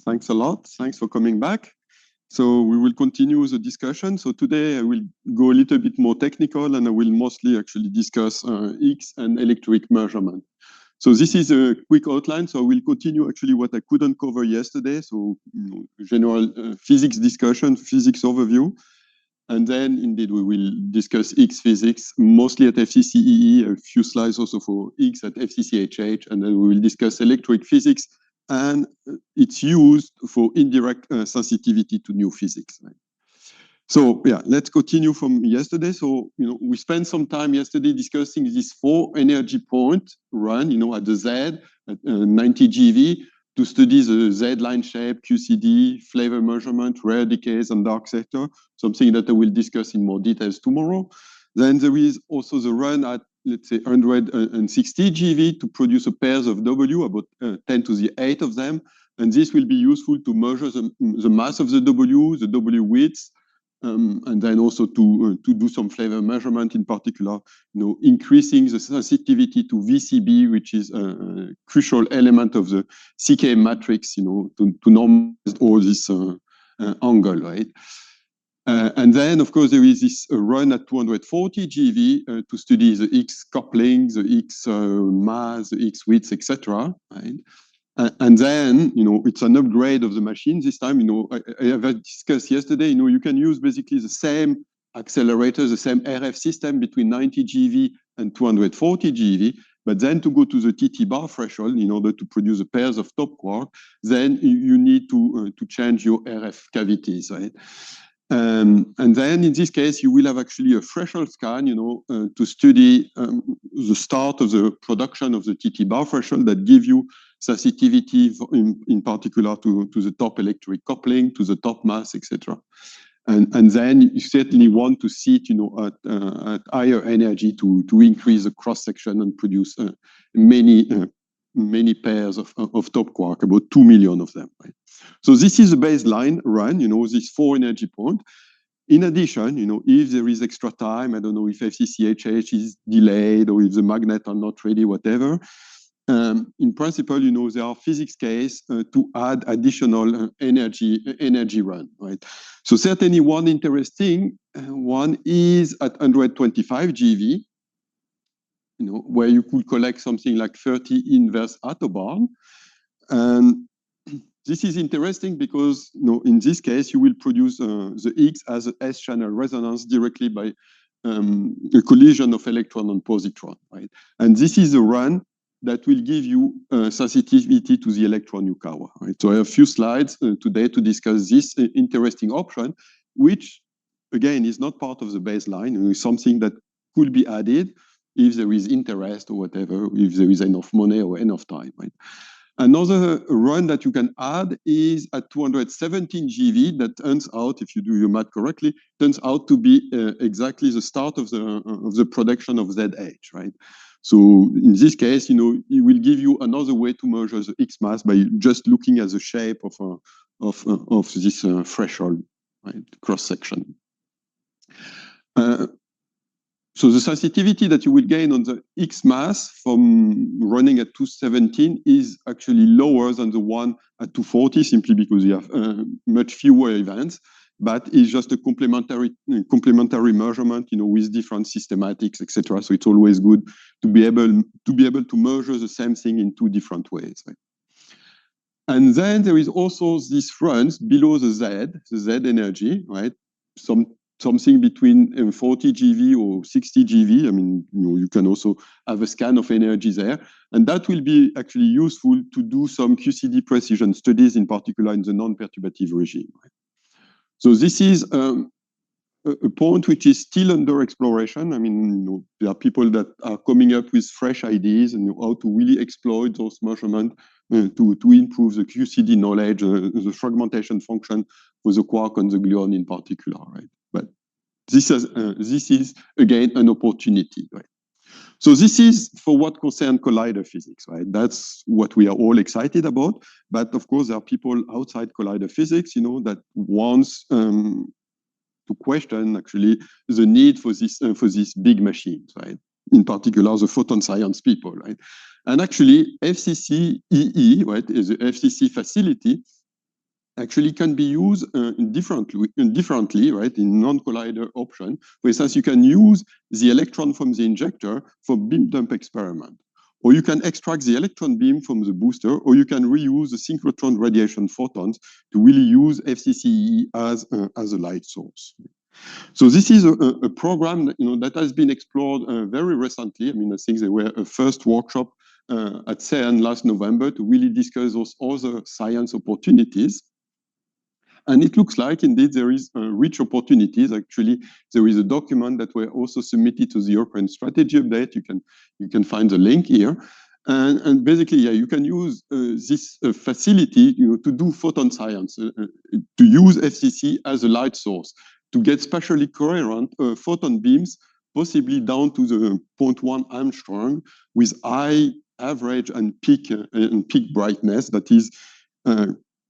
thanks a lot. Thanks for coming back. So we will continue the discussion. So today I will go a little bit more technical, and I will mostly actually discuss X and electric measurement. So this is a quick outline. So I will continue actually what I couldn't cover yesterday. So general physics discussion, physics overview. And then indeed we will discuss X physics, mostly at FCC-ee, a few slides also for X at FCC-hh, and then we will discuss electric physics and its use for indirect sensitivity to new physics. Right? So yeah, let's continue from yesterday. So we spent some time yesterday discussing this 4 energy point run, at the Z at 90 GeV to study the Z line shape, QCD, flavor measurement, rare decays, and dark sector. Something that I will discuss in more details tomorrow. Then there is also the run at, let's say, 160 GeV to produce a pairs of W, about 10 to the 8 of them. And this will be useful to measure the mass of the W width, and then also to do some flavor measurement, in particular, increasing the sensitivity to VCB, which is a crucial element of the CK matrix, to normalize all this angle, right? And then, of course, there is this run at 240 GeV to study the X coupling, the X mass, the X width, etc. Right? And then, it's an upgrade of the machine. This time, I have discussed yesterday, you can use basically the same accelerator, the same RF system between 90 GeV and 240 GeV, but then to go to the TT bar threshold in order to produce the pairs of top quark, then you need to change your RF cavities, right? And then in this case, you will have actually a threshold scan, to study the start of the production of the TT bar threshold that give you sensitivity in particular to the top electric coupling, to the top mass, etc. And then you certainly want to see it, at higher energy to increase the cross section and produce many pairs of top quark, about 2 million of them. Right? So this is a baseline run, this 4 energy point. In addition, if there is extra time, I don't know if FCC-hh is delayed or if the magnet are not ready, whatever. In principle, there are physics case to add additional energy run, right? So certainly one interesting one is at 125 GeV, where you could collect something like 30 inverse attobarn. And this is interesting because, in this case, you will produce the X as an S-channel resonance directly by a collision of electron and positron, right? And this is a run that will give you sensitivity to the electron Yukawa, right? So I have a few slides today to discuss this interesting option, which, again, is not part of the baseline. It's something that could be added if there is interest or whatever, if there is enough money or enough time, right? Another run that you can add is at 217 GeV that turns out, if you do your math correctly, turns out to be exactly the start of the production of ZH, right? So in this case, it will give you another way to measure the X mass by just looking at the shape of this threshold, right, cross section. So the sensitivity that you will gain on the X mass from running at 217 is actually lower than the one at 240, simply because you have much fewer events, but it's just a complementary measurement, with different systematics, etc. So it's always good to be able to measure the same thing in 2 different ways. Right? And then there is also these runs below the Z energy, right? Something between 40 GeV or 60 GeV. I mean, you can also have a scan of energy there. And that will be actually useful to do some QCD precision studies, in particular in the non-perturbative regime. Right? So this is a point which is still under exploration. I mean, there are people that are coming up with fresh ideas and how to really exploit those measurements to improve the QCD knowledge, the fragmentation function for the quark and the gluon in particular, right? But this is again an opportunity, right? So this is for what concerns collider physics, right? That's what we are all excited about. But of course, there are people outside collider physics, that wants to question actually the need for these big machines, right? In particular, the photon science people, right? And actually, FCC-ee, right, is the FCC facility, actually can be used differently, right, in non-collider option. For instance, you can use the electron from the injector for beam dump experiment, or you can extract the electron beam from the booster, or you can reuse the synchrotron radiation photons to really use FCC-ee as a light source. So this is a program that, that has been explored very recently. I mean, I think there were a first workshop at CERN last November to really discuss those other science opportunities. And it looks like, indeed, there is rich opportunities. Actually, there is a document that were also submitted to the European Strategy Update. You can find the link here. And basically, yeah, you can use this facility to do photon science, to use FCC as a light source, to get spatially coherent photon beams, possibly down to the 0.1 Armstrong, with high average and peak brightness that is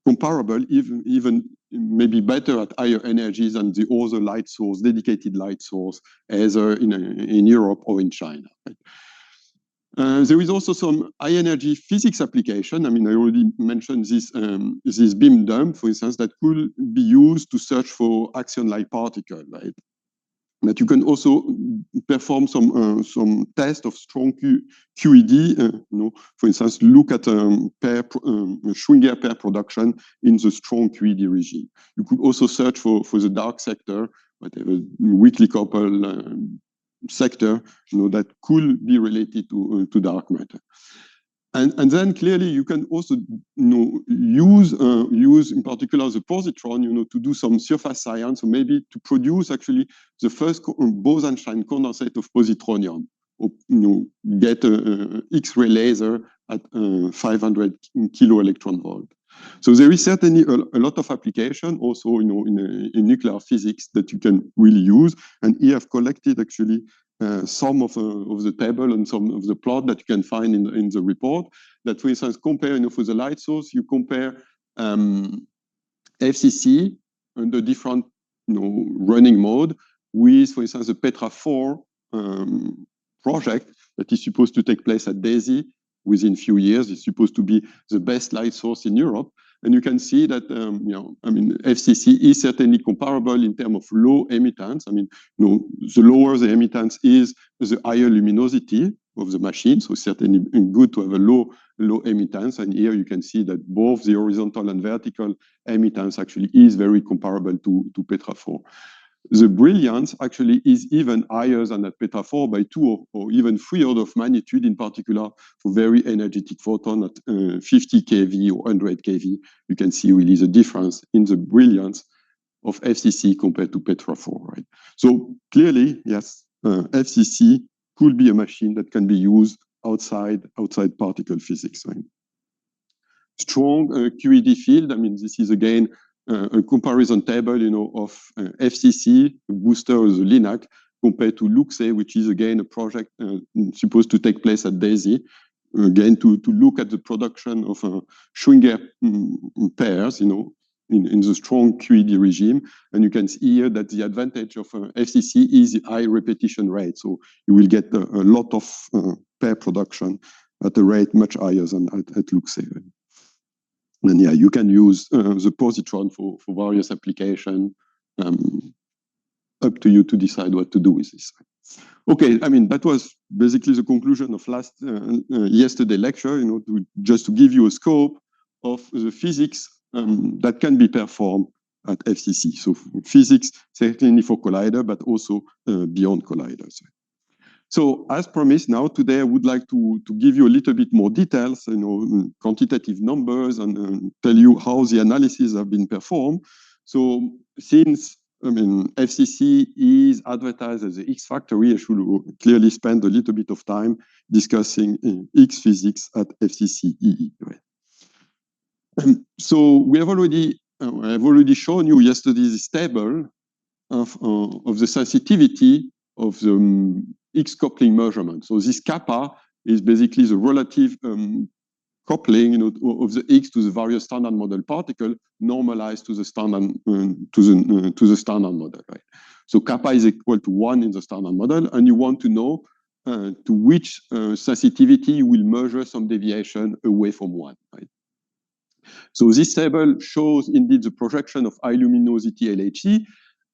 comparable, even maybe better at higher energies than the other light source, dedicated light source, either in Europe or in China. Right? There is also some high energy physics application. I mean, I already mentioned this beam dump, for instance, that could be used to search for axion-like particle, right? But you can also perform some test of strong QED. For instance, look at Schwinger pair production in the strong QED regime. You could also search for the dark sector, whatever weakly coupled sector, that could be related to dark matter. And then clearly you can also use in particular the positron to do some surface science, or maybe to produce actually the first Bose-Einstein condensate of positronium, or get a X-ray laser at 500 kilo electron volt. So there is certainly a lot of application also in nuclear physics that you can really use. And here I've collected actually some of the table and some of the plot that you can find in the report, that, for instance, compare for the light source, you compare FCC and the different running mode with, for instance, the Petra 4 project that is supposed to take place at DESY within a few years. It's supposed to be the best light source in Europe. And you can see that, I mean, FCC is certainly comparable in terms of low emittance. I mean, the lower the emittance is, the higher luminosity of the machine. So it's certainly good to have a low emittance. And here you can see that both the horizontal and vertical emittance actually is very comparable to Petra 4. The brilliance actually is even higher than at Petra 4 by 2 or even 3 orders of magnitude, in particular for very energetic photon at 50 keV or 100 keV. You can see really the difference in the brilliance of FCC compared to Petra 4, right? So clearly, yes, FCC could be a machine that can be used outside particle physics, right? Strong QED field. I mean, this is again a comparison table, of FCC booster, the LINAC, compared to LUXE, which is again a project supposed to take place at DESY, again to look at the production of Schwinger pairs, in the strong QED regime. And you can see here that the advantage of FCC is the high repetition rate. So you will get a lot of pair production at a rate much higher than at LUXE. And yeah, you can use the positron for various applications. Up to you to decide what to do with this. Okay, I mean, that was basically the conclusion of yesterday lecture, just to give you a scope of the physics that can be performed at FCC. So physics, certainly for collider, but also beyond colliders. So as promised, now today I would like to give you a little bit more details, quantitative numbers, and tell you how the analysis have been performed. So since FCC is advertised as the X factory, I should clearly spend a little bit of time discussing X physics at FCC-ee. Right? So we have I've already shown you yesterday this table of the sensitivity of the X coupling measurement. So this kappa is basically the relative coupling, of the X to the various standard model particle normalized to the standard standard model. Right? So kappa is equal to 1 in the standard model, and you want to know to which sensitivity you will measure some deviation away from 1. Right? So this table shows indeed the projection of high luminosity LHC.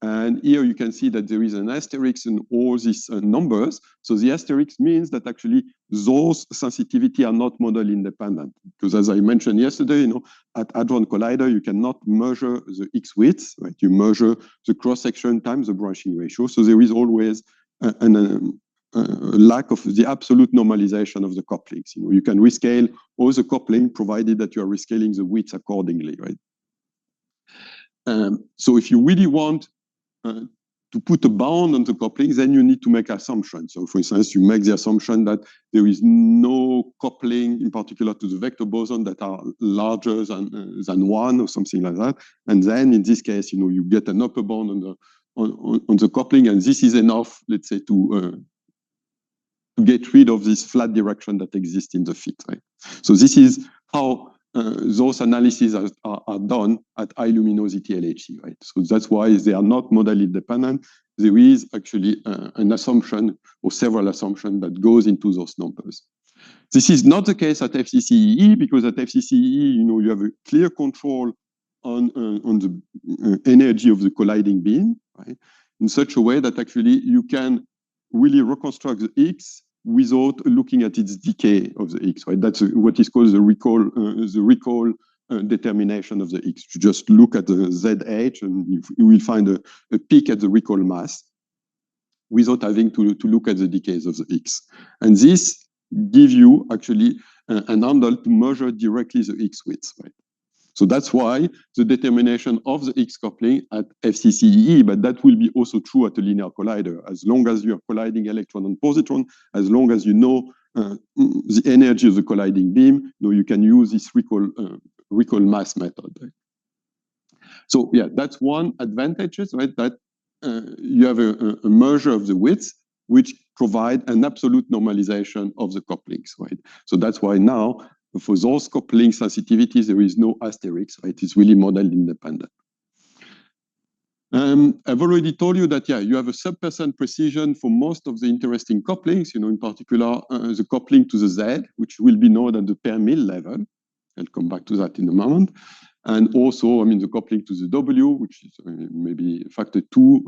And here you can see that there is an asterisk in all these numbers. So the asterisk means that actually those sensitivity are not model independent. Because as I mentioned yesterday, at Hadron Collider, you cannot measure the X width, right? You measure the cross-section times the branching ratio. So there is always a lack of the absolute normalization of the couplings. You can rescale all the coupling provided that you are rescaling the width accordingly, right? So if you really want to put a bound on the coupling, then you need to make assumptions. So for instance, you make the assumption that there is no coupling in particular to the vector boson that are larger than 1 or something like that. And then in this case, you get an upper bound on the coupling, and this is enough, let's say, to get rid of this flat direction that exists in the fit, right? So this is how those analyses are done at high luminosity LHC, right? So that's why they are not model independent. There is actually an assumption or several assumptions that goes into those numbers. This is not the case at FCC-ee, because at FCC-ee, you have a clear control on the energy of the colliding beam, right? In such a way that actually you can really reconstruct the X without looking at its decay of the X, right? That's what is called the recall determination of the X. You just look at the ZH and you will find a peak at the recall mass without having to look at the decays of the X. And this gives you actually an handle to measure directly the X width, right? So that's why the determination of the X coupling at FCC-ee, but that will be also true at a linear collider. As long as you are colliding electron and positron, as long as you know the energy of the colliding beam, you can use this recall mass method. Right? So yeah, that's one advantage, right? That you have a measure of the width, which provide an absolute normalization of the couplings, right? So that's why now, for those coupling sensitivities, there is no asterisk, right? It's really model independent. I've already told you that, yeah, you have a sub-percent precision for most of the interesting couplings, in particular, the coupling to the Z, which will be known at the per mil level. I'll come back to that in a moment. And also, the coupling to the W, which is maybe factor two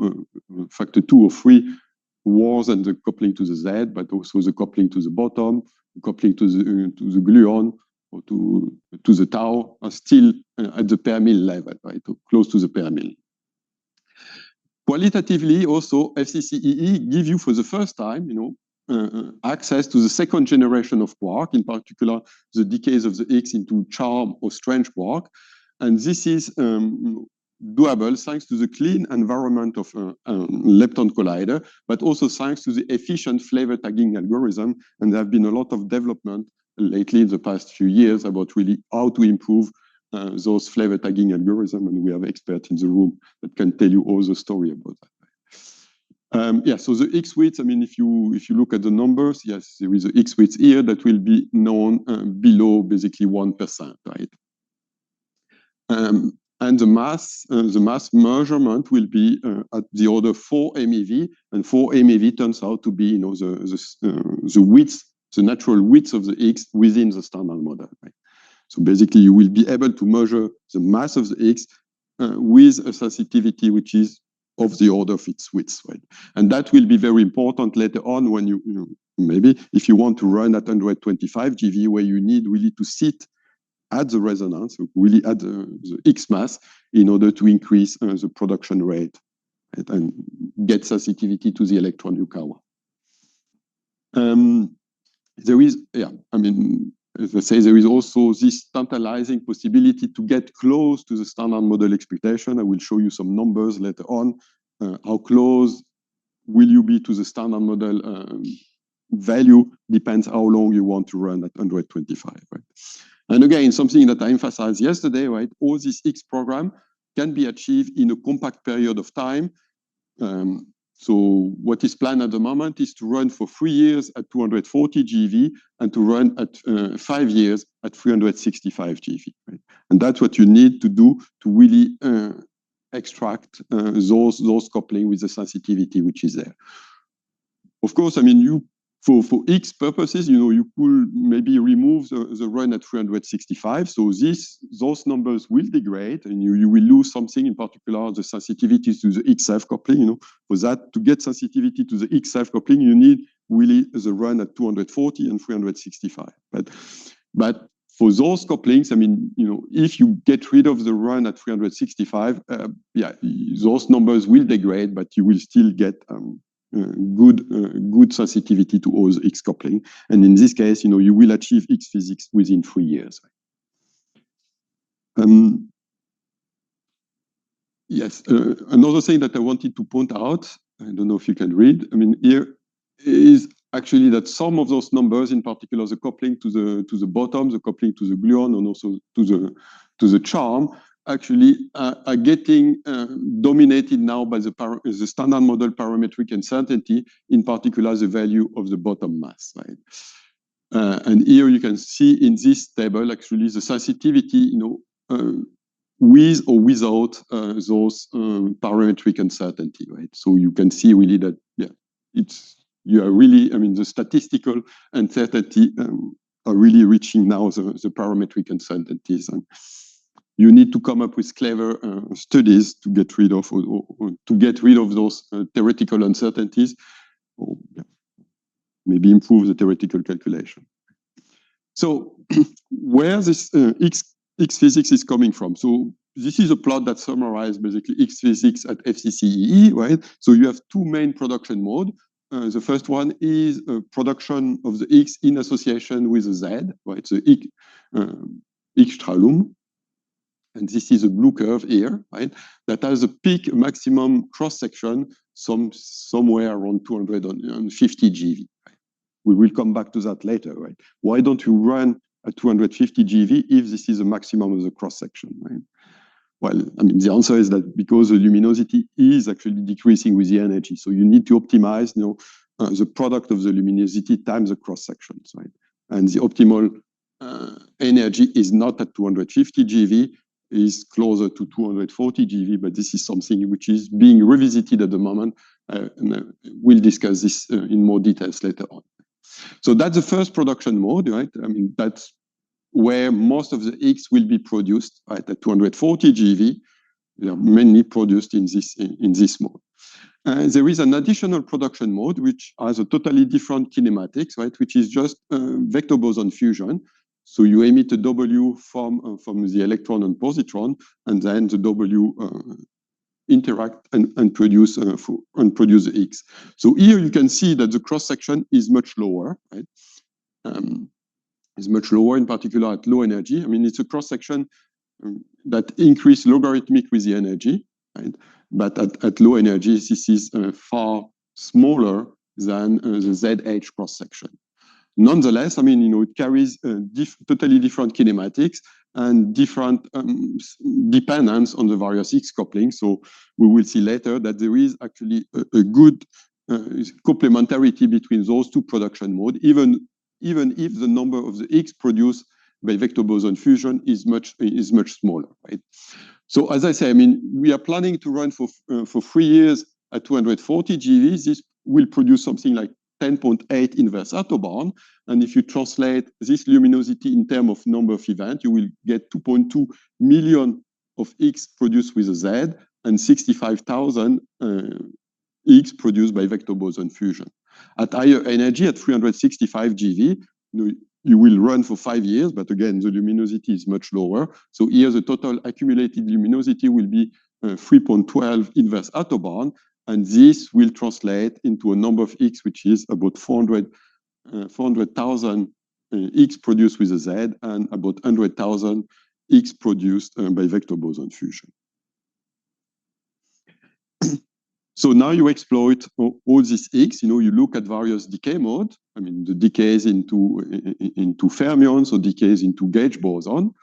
or 3 worse than the coupling to the Z, but also the coupling to the bottom, coupling to the gluon or to the tau are still at the per mil level, right, or close to the per mil. Qualitatively, also, FCC-ee give you for the first time, access to the second generation of quark, in particular, the decays of the X into charm or strange quark. And this is doable thanks to the clean environment of lepton collider, but also thanks to the efficient flavor tagging algorithm. And there have been a lot of development lately in the past few years about really how to improve those flavor tagging algorithms. And we have experts in the room that can tell you all the story about that. Yeah, so the X width, if you look at the numbers, yes, there is an X width here that will be known below basically 1%, right? And the mass measurement will be at the order 4 MeV, and 4 MeV turns out to be, the width, the natural width of the X within the standard model. Right? So basically, you will be able to measure the mass of the X with a sensitivity which is of the order of its width, right? And that will be very important later on when maybe if you want to run at 125 GeV, where you need really to sit at the resonance, really at the X mass, in order to increase the production rate, right, and get sensitivity to the electron Yukawa. There is, as I say, there is also this tantalizing possibility to get close to the standard model expectation. I will show you some numbers later on. How close will you be to the standard model value depends how long you want to run at 125, right? And again, something that I emphasized yesterday, right? All this X program can be achieved in a compact period of time. So what is planned at the moment is to run for 3 years at 240 GeV and to run at 5 years at 365 GeV. Right? And that's what you need to do to really extract those coupling with the sensitivity which is there. Of course, For X purposes, you could maybe remove the run at 365. So those numbers will degrade, and you will lose something, in particular the sensitivity to the X coupling. For that, to get sensitivity to the X coupling, you need really the run at 240 and 365. But for those couplings, I mean, if you get rid of the run at 365, those numbers will degrade, but you will still get good sensitivity to all the X coupling. And in this case, you will achieve X physics within 3 years. Yes, another thing that I wanted to point out, I don't know if you can read, I mean, here is actually that some of those numbers, in particular the coupling to the bottom, the coupling to the gluon, and also to the charm, actually are getting dominated now by the standard model parametric uncertainty, in particular the value of the bottom mass, right? And here you can see in this table actually the sensitivity, with or without those parametric uncertainty, right? So you can see really that, you are really, I mean, the statistical uncertainty are really reaching now the parametric uncertainties. And you need to come up with clever studies to get rid of those theoretical uncertainties, or maybe improve the theoretical calculation. So where this X physics is coming from? So this is a plot that summarizes basically X physics at FCC-ee, right? So you have two main production modes. The first one is a production of the X in association with a Z, right? So X tralum. And this is a blue curve here, right? That has a peak maximum cross-section somewhere around 250 GeV. Right? We will come back to that later, right? Why don't you run at 250 GeV if this is the maximum of the cross-section, right? Well, I mean, the answer is that because the luminosity is actually decreasing with the energy. So you need to optimize, the product of the luminosity times the cross-sections, right? And the optimal energy is not at 250 GeV, is closer to 240 GeV, but this is something which is being revisited at the moment. And we'll discuss this in more details later on. So that's the first production mode, right? I mean, that's where most of the X will be produced, right, at 240 GeV. They are mainly produced in this mode. There is an additional production mode which has a totally different kinematics, right, which is just vector boson fusion. So you emit a W from the electron and positron, and then the W interact and produce the X. So here you can see that the cross section is much lower, right? Is much lower, in particular at low energy. I mean, it's a cross section that increase logarithmic with the energy, right? But at low energy, this is far smaller than the ZH cross section. Nonetheless, I mean, it carries totally different kinematics and different dependence on the various X couplings. So we will see later that there is actually a good complementarity between those two production modes, even if the number of the X produced by vector boson fusion is much smaller, right? So as I say, I mean, we are planning to run for 3 years at 240 GeV. This will produce something like 10.8 inverse autobarn. And if you translate this luminosity in terms of number of events, you will get 2.2 million of X produced with a Z and 65,000 X produced by vector boson fusion. At higher energy, at 365 GeV, you will run for 5 years, but again, the luminosity is much lower. So here, the total accumulated luminosity will be 3.12 inverse autobarn, and this will translate into a number of X, which is about 400,000 X produced with a Z and about 100,000 X produced by vector boson fusion. So now you exploit all these X, you look at various decay modes. I mean, the decays into fermions or decays into gauge boson.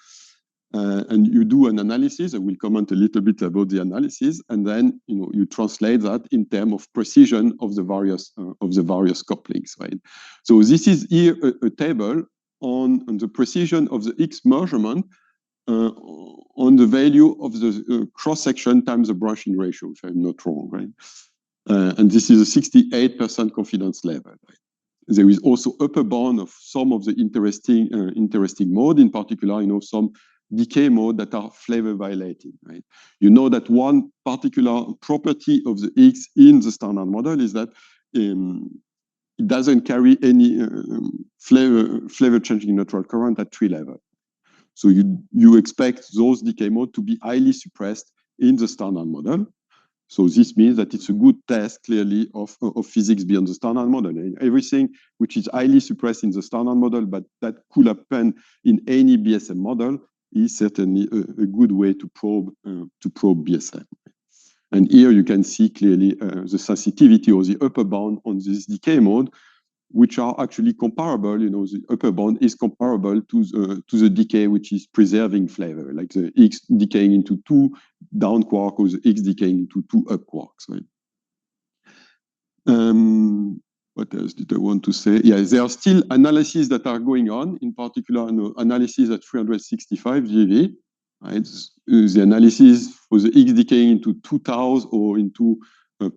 And you do an analysis. I will comment a little bit about the analysis, and then you translate that in terms of precision of the various couplings, right? So this is here a table on the precision of the X measurement on the value of the cross-section times the branching ratio, if I'm not wrong, right? And this is a 68% confidence level, right? there is also upper bound of some of the interesting mode, in particular, some decay mode that are flavor violating, right? You know that one particular property of the X in the standard model is that it doesn't carry any flavor changing neutral current at 3 level. So you expect those decay mode to be highly suppressed in the standard model. So this means that it's a good test, clearly, of physics beyond the standard model. And everything which is highly suppressed in the standard model, but that could happen in any BSM model, is certainly a good way to probe BSM. And here you can see clearly the sensitivity or the upper bound on this decay mode, which are actually comparable. The upper bound is comparable to the decay which is preserving flavor, like the X decaying into 2 down quark or the X decaying into 2 up quarks, right? What else did I want to say? Yeah, there are still analyses that are going on, in particular analysis at 365 GeV, right? The analysis for the X decaying into 2 taus or into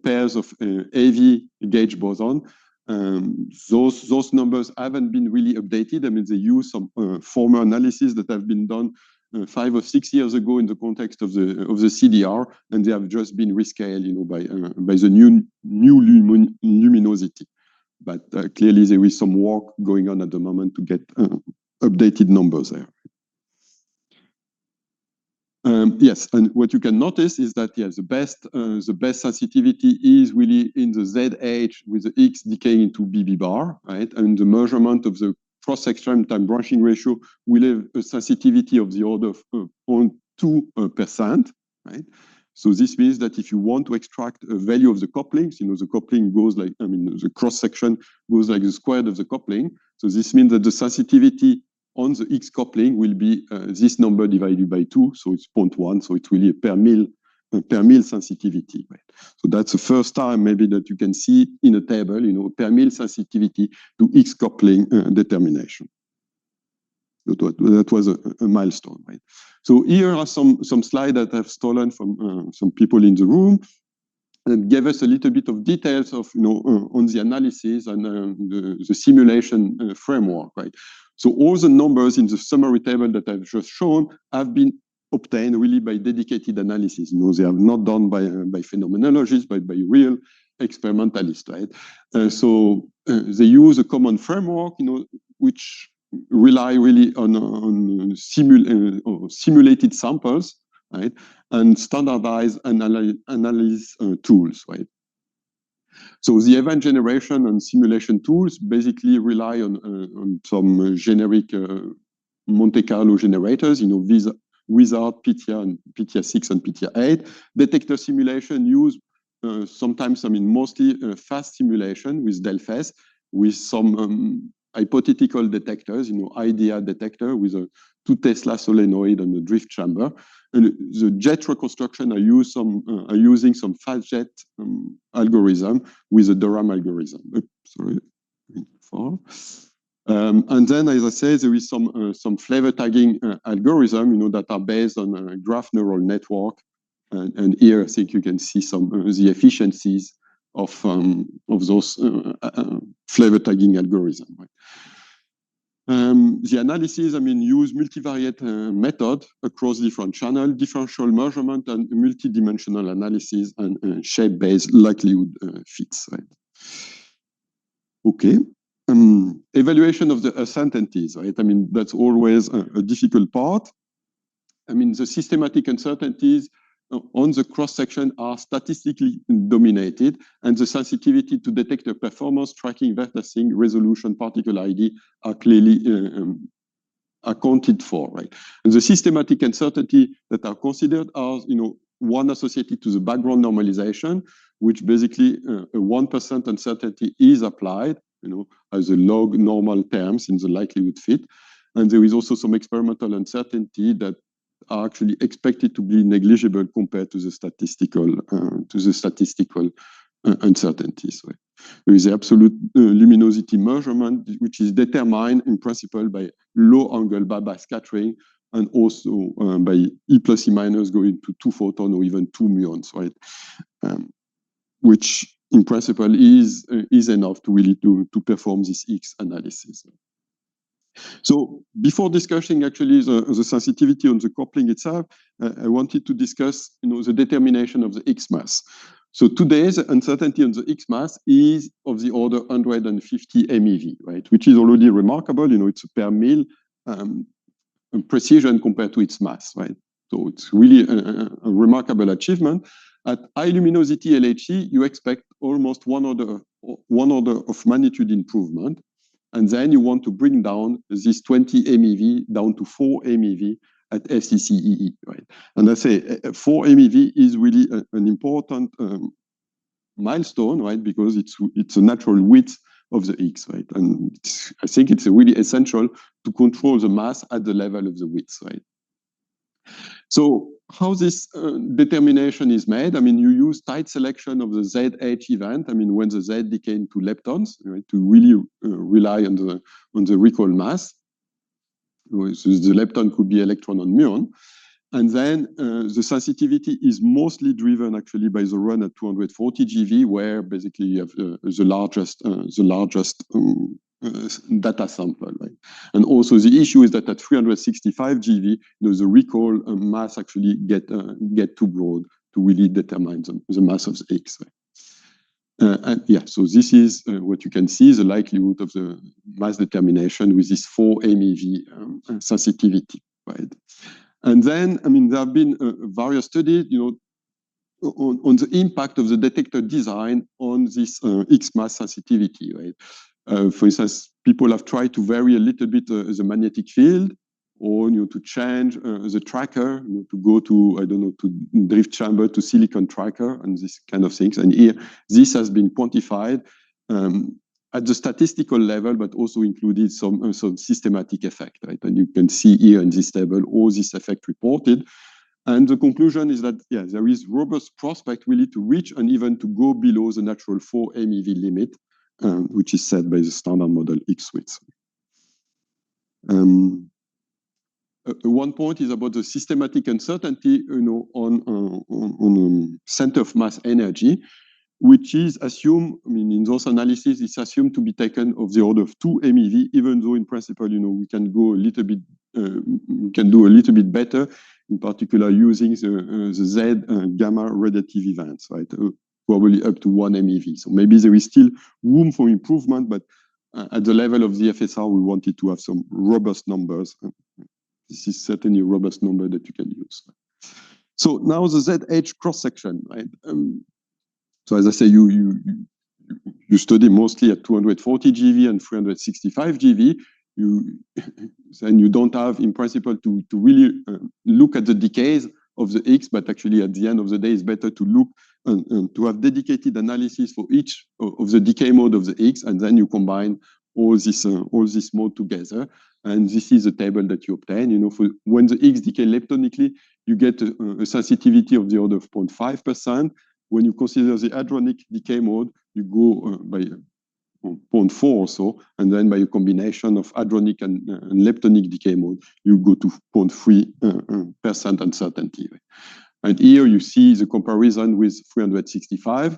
pairs of AV gauge boson. Those numbers haven't been really updated. I mean, they use some former analysis that have been done 5 or 6 years ago in the context of the CDR, and they have just been rescaled, by the new luminosity. But clearly, there is some work going on at the moment to get updated numbers there. Yes, and what you can notice is that the best sensitivity is really in the ZH with the X decaying into BB bar, right? And the measurement of the cross-section time branching ratio will have a sensitivity of the order of 0.2%, right? So this means that if you want to extract a value of the couplings, the coupling goes like, the cross-section goes like the square of the coupling. So this means that the sensitivity on the X coupling will be this number divided by 2, so it's 0.1, so it's really a per mil sensitivity, right? So that's the first time maybe that you can see in a table, per mil sensitivity to X coupling determination. That was a milestone, right? So here are some slides that I've stolen from some people in the room, and gave us a little bit of details of, on the analysis and the simulation framework, right? So all the numbers in the summary table that I've just shown have been obtained really by dedicated analysis. They are not done by phenomenologists, but by real experimentalists, right? So they use a common framework, which rely really on simulated samples, right? And standardized analysis tools, right? So the event generation and simulation tools basically rely on some generic Monte Carlo generators, without PTR and PTR6 and PTR8. Detector simulation use sometimes, mostly fast simulation with DELFS, with some hypothetical detectors, IDEA detector with a 2 Tesla solenoid and a drift chamber. And the jet reconstruction are using some fast jet algorithm with a Durham algorithm. And then, as I say, there is some flavor tagging algorithm, that are based on a graph neural network. And here, I think you can see some the efficiencies of those flavor tagging algorithms. Right? The analysis, use multivariate method across different channels, differential measurement, and multidimensional analysis and shape-based likelihood fits. Right? Okay. Evaluation of the uncertainties, right? That's always a difficult part. The systematic uncertainties on the cross-section are statistically dominated, and the sensitivity to detector performance, tracking, vertexing, resolution, particle ID are clearly accounted for, right? And the systematic uncertainty that are considered are, one associated to the background normalization, which basically a 1% uncertainty is applied, as a log normal terms in the likelihood fit. And there is also some experimental uncertainty that are actually expected to be negligible compared to the statistical uncertainties. Right? There is the absolute luminosity measurement, which is determined in principle by low angle Baba scattering, and also by E plus E minus going to 2 photons or even 2 muons, right? Which in principle, is enough to really to perform this X analysis. So before discussing actually the sensitivity on the coupling itself, I wanted to discuss, the determination of the X mass. So today, the uncertainty on the X mass is of the order 150 MeV, right? Which is already remarkable. It's a per mil precision compared to its mass, right? So it's really a remarkable achievement. At high luminosity LHC, you expect almost one order of magnitude improvement. And then you want to bring down this 20 MeV down to 4 MeV at FCC-ee, right? And I say 4 MeV is really an important milestone, right? Because it's a natural width of the X, right? And I think it's really essential to control the mass at the level of the width, right? So how this determination is made, you use tight selection of the ZH event, when the Z decay into leptons, right, to really rely on the recall mass. So the lepton could be electron or muon. And then the sensitivity is mostly driven actually by the run at 240 GeV, where basically you have the largest data sample, right? And also the issue is that at 365 GeV, the recall mass actually get too broad to really determine the mass of the X, right? And yeah, so this is what you can see, the likelihood of the mass determination with this 4 MeV sensitivity, right? And then, there have been various studies, on the impact of the detector design on this X mass sensitivity, right? For instance, people have tried to vary a little bit the magnetic field, or to change the tracker, to go to, I don't know, to drift chamber to silicon tracker and this kind of things. And here, this has been quantified at the statistical level, but also included some systematic effect, right? And you can see here in this table all this effect reported. And the conclusion is that, yeah, there is robust prospect really to reach and even to go below the natural 4 MeV limit, which is set by the standard model X width. One point is about the systematic uncertainty, on center of mass energy, which is assumed, in those analyses, it's assumed to be taken of the order of 2 MeV, even though in principle, we can go a little bit, we can do a little bit better, in particular using the Z gamma radiative events, right? Probably up to 1 MeV. So maybe there is still room for improvement, but at the level of the FSR, we wanted to have some robust numbers. This is certainly a robust number that you can use. So now the ZH cross-section, right? So as I say, you study mostly at 240 GeV and 365 GeV. Then you don't have, in principle, to really look at the decays of the X, but actually at the end of the day, it's better to look and to have dedicated analysis for each of the decay mode of the X, and then you combine all this mode together. And this is a table that you obtain. For when the X decay leptonically, you get a sensitivity of the order of 0.5%. When you consider the hadronic decay mode, you go by 0.4 or so, and then by a combination of hadronic and leptonic decay mode, you go to 0.3% uncertainty. And here you see the comparison with 365.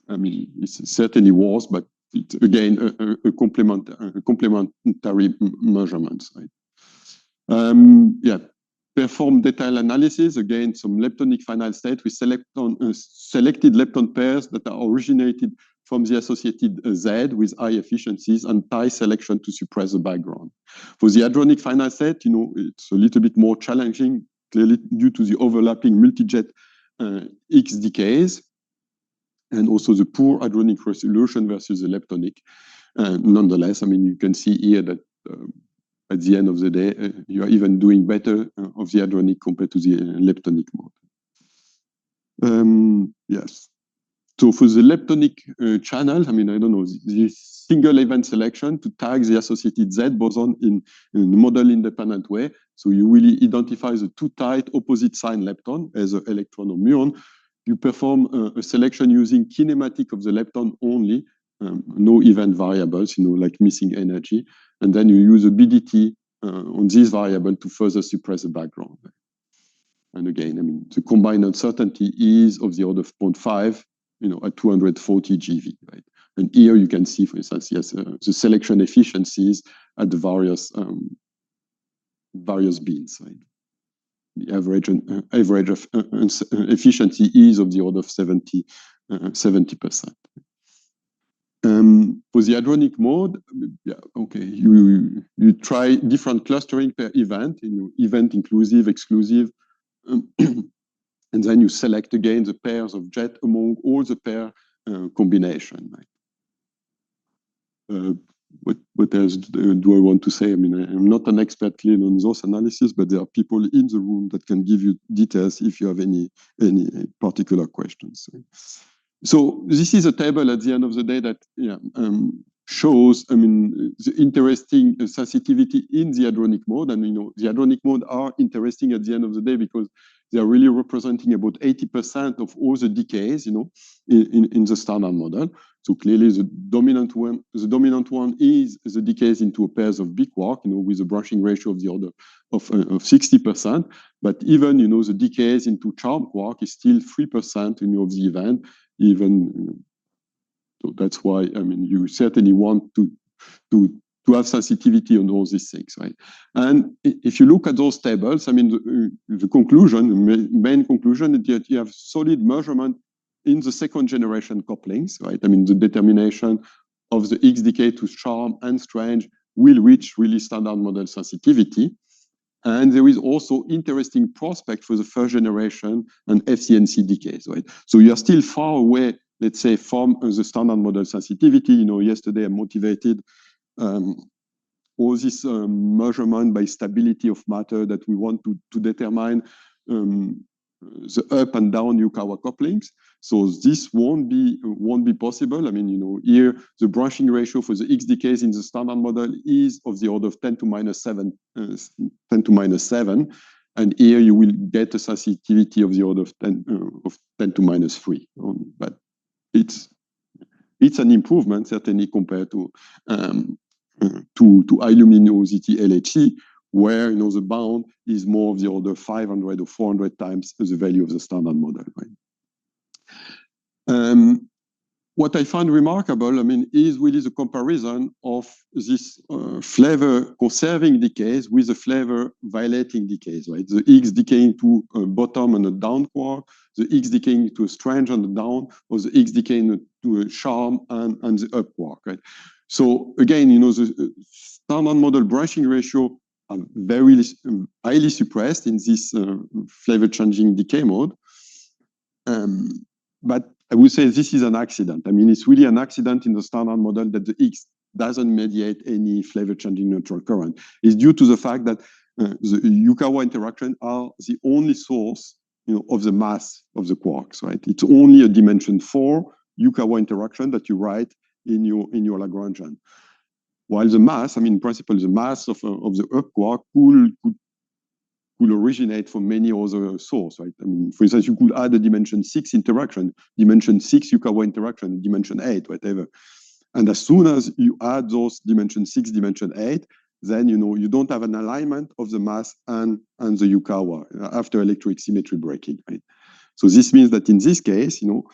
It's certainly worse, but it's again a complementary measurements, right? Yeah. Perform detailed analysis, again, some leptonic final state with selected lepton pairs that are originated from the associated Z with high efficiencies and tie selection to suppress the background. For the hadronic final state, it's a little bit more challenging, clearly due to the overlapping multi-jet X decays, and also the poor hadronic resolution versus the leptonic. Nonetheless, you can see here that at the end of the day, you are even doing better of the hadronic compared to the leptonic mode. Yes. So for the leptonic channel, I don't know, the single event selection to tag the associated Z boson in a model-independent way. So you really identify the two tight opposite sign lepton as an electron or muon. You perform a selection using kinematic of the lepton only, no event variables, like missing energy. And then you use a BDT on this variable to further suppress the background. And again, the combined uncertainty is of the order of 0.5, at 240 GeV, right? And here you can see, for instance, yes, the selection efficiencies at the various beams, right? The average of efficiency is of the order of 70%. For the hadronic mode, yeah, okay, you try different clustering per event, event inclusive, exclusive, and then you select again the pairs of jet among all the pair combination. Right? What else do I want to say? I mean, I'm not an expert clearly on those analysis, but there are people in the room that can give you details if you have any particular questions. So this is a table at the end of the day that shows, I mean, the interesting sensitivity in the hadronic mode. And, the hadronic mode are interesting at the end of the day because they are really representing about 80% of all the decays, in the standard model. So clearly the dominant one is the decays into a pairs of big quark, with a branching ratio of the order of 60%. But even, the decays into charm quark is still 3%, of the event. Even, so that's why, I mean, you certainly want to have sensitivity on all these things, right? And if you look at those tables, I mean, the conclusion, the main conclusion is that you have solid measurement in the second generation couplings, right? I mean, the determination of the X decay to charm and strange will reach really standard model sensitivity. And there is also interesting prospect for the first generation and FCNC decays, right? So you are still far away, let's say, from the standard model sensitivity. Yesterday I motivated all this measurement by stability of matter that we want to determine the up and down Yukawa couplings. So this won't be possible. I mean, here the branching ratio for the X decays in the standard model is of the order of 10 to minus 7, and here you will get a sensitivity of the order of 10 to minus 3. But it's an improvement certainly compared to high luminosity LHC, where the bound is more of the order of 500 or 400 times the value of the standard model. Right? What I find remarkable, I mean, is really the comparison of this flavor conserving decays with the flavor violating decays. Right, the X decaying to a bottom and a down quark, the X decaying to a strange and a down, or the X decaying to a charm and the up quark. Right. So again, the standard model branching ratio are very highly suppressed in this flavor changing decay mode. But I would say this is an accident. I mean, it's really an accident in the standard model that the X doesn't mediate any flavor changing neutral current. It's due to the fact that the Yukawa interaction are the only source, of the mass of the quarks, right? It's only a dimension 4 Yukawa interaction that you write in your Lagrangian. While the mass, I mean, in principle, the mass of the up quark could originate from many other sources, right? I mean, for instance, you could add a dimension 6 interaction, dimension 6 Yukawa interaction, dimension 8, whatever. And as soon as you add those dimension 6, dimension 8, then you don't have an alignment of the mass and the Yukawa after electric symmetry breaking, right? So this means that in this case, you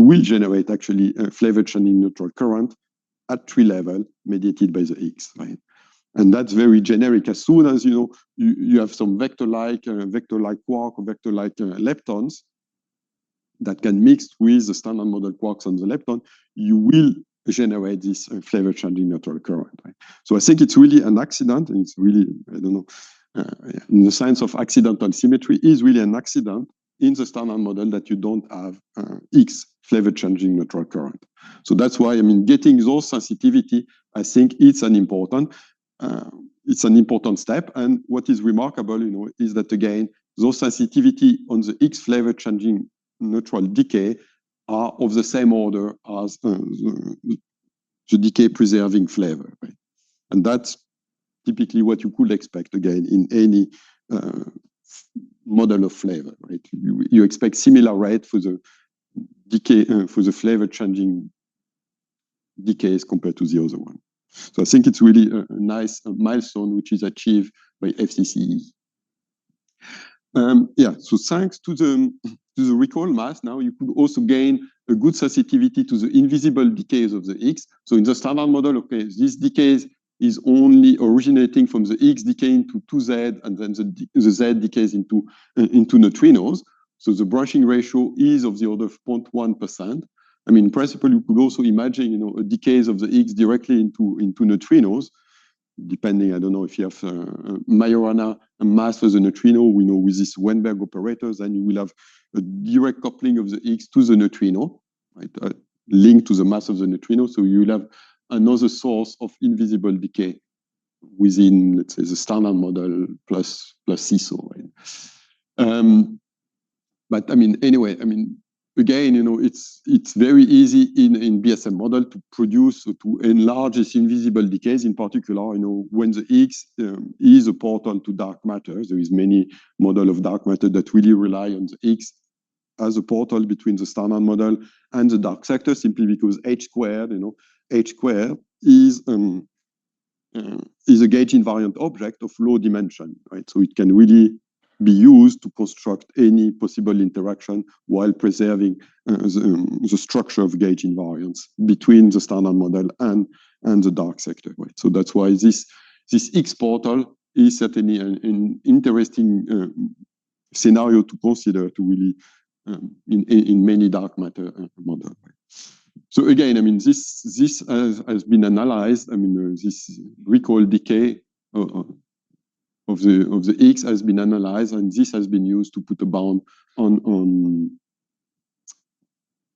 will generate actually a flavor changing neutral current at 3 level mediated by the X, right? And that's very generic. As soon as you have some vector-like quark or vector-like leptons that can mix with the standard model quarks on the lepton, you will generate this flavor changing neutral current. Right? So I think it's really an accident, and it's really, I don't know, in the science of accidental symmetry is really an accident in the standard model that you don't have X flavor changing neutral current. So that's why, I mean, getting those sensitivity, I think it's an important step. And what is remarkable, is that again, those sensitivity on the X flavor changing neutral decay are of the same order as the decay preserving flavor, right? And that's typically what you could expect again in any model of flavor, right? You expect similar rate for the decay for the flavor changing decays compared to the other one. So I think it's really a nice milestone which is achieved by FCC-ee. So thanks to the to the recall mass, now you could also gain a good sensitivity to the invisible decays of the X. So in the standard model, okay, this decay is only originating from the X decay into 2Z, and then the Z decays into neutrinos. So the branching ratio is of the order of 0.1%. I mean, in principle, you could also imagine, you know, a decays of the X directly into neutrinos, depending, I don't know, if you have Majorana mass for the neutrino, we know with this Weinberg operators, then you will have a direct coupling of the X to the neutrino, right? Linked to the mass of the neutrino. So you will have another source of invisible decay within, let's say, the standard model plus CISO, right? But I mean, anyway, I mean, again, you know, it's very easy in BSM model to produce or to enlarge this invisible decays. In particular, you know, when the X is a portal to dark matter, there is many model of dark matter that really rely on the X as a portal between the standard model and the dark sector, simply because H squared, you know, H squared is a gauge invariant object of low dimension, right? So it can really be used to construct any possible interaction while preserving the structure of gauge invariance between the standard model and the dark sector, right? So that's why this X portal is certainly an interesting scenario to consider to really in many dark matter models. Right? So again, I mean, this has been analyzed. I mean, this recall decay of the X has been analyzed, and this has been used to put a bound on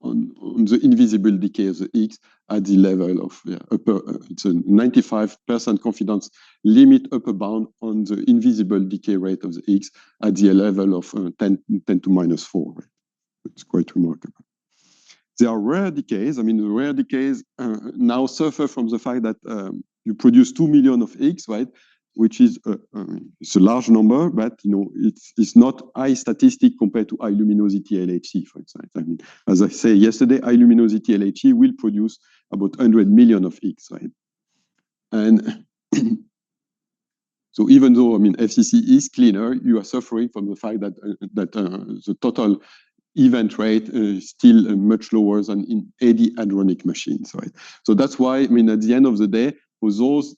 the invisible decay of the X at the level of it's a 95% confidence limit upper bound on the invisible decay rate of the X at the level of 10 to minus 4. Right? It's quite remarkable. There are rare decays. I mean, the rare decays now suffer from the fact that you produce 2 million of X, right? Which is it's a large number, but you know it's not high statistic compared to high luminosity LHC, for example. I mean, as I say yesterday, high luminosity LHC will produce about 100 million of X, right? And so even though I mean FCC is cleaner, you are suffering from the fact that the total event rate is still much lower than in eddy hadronic machines, right? So that's why I mean at the end of the day, for those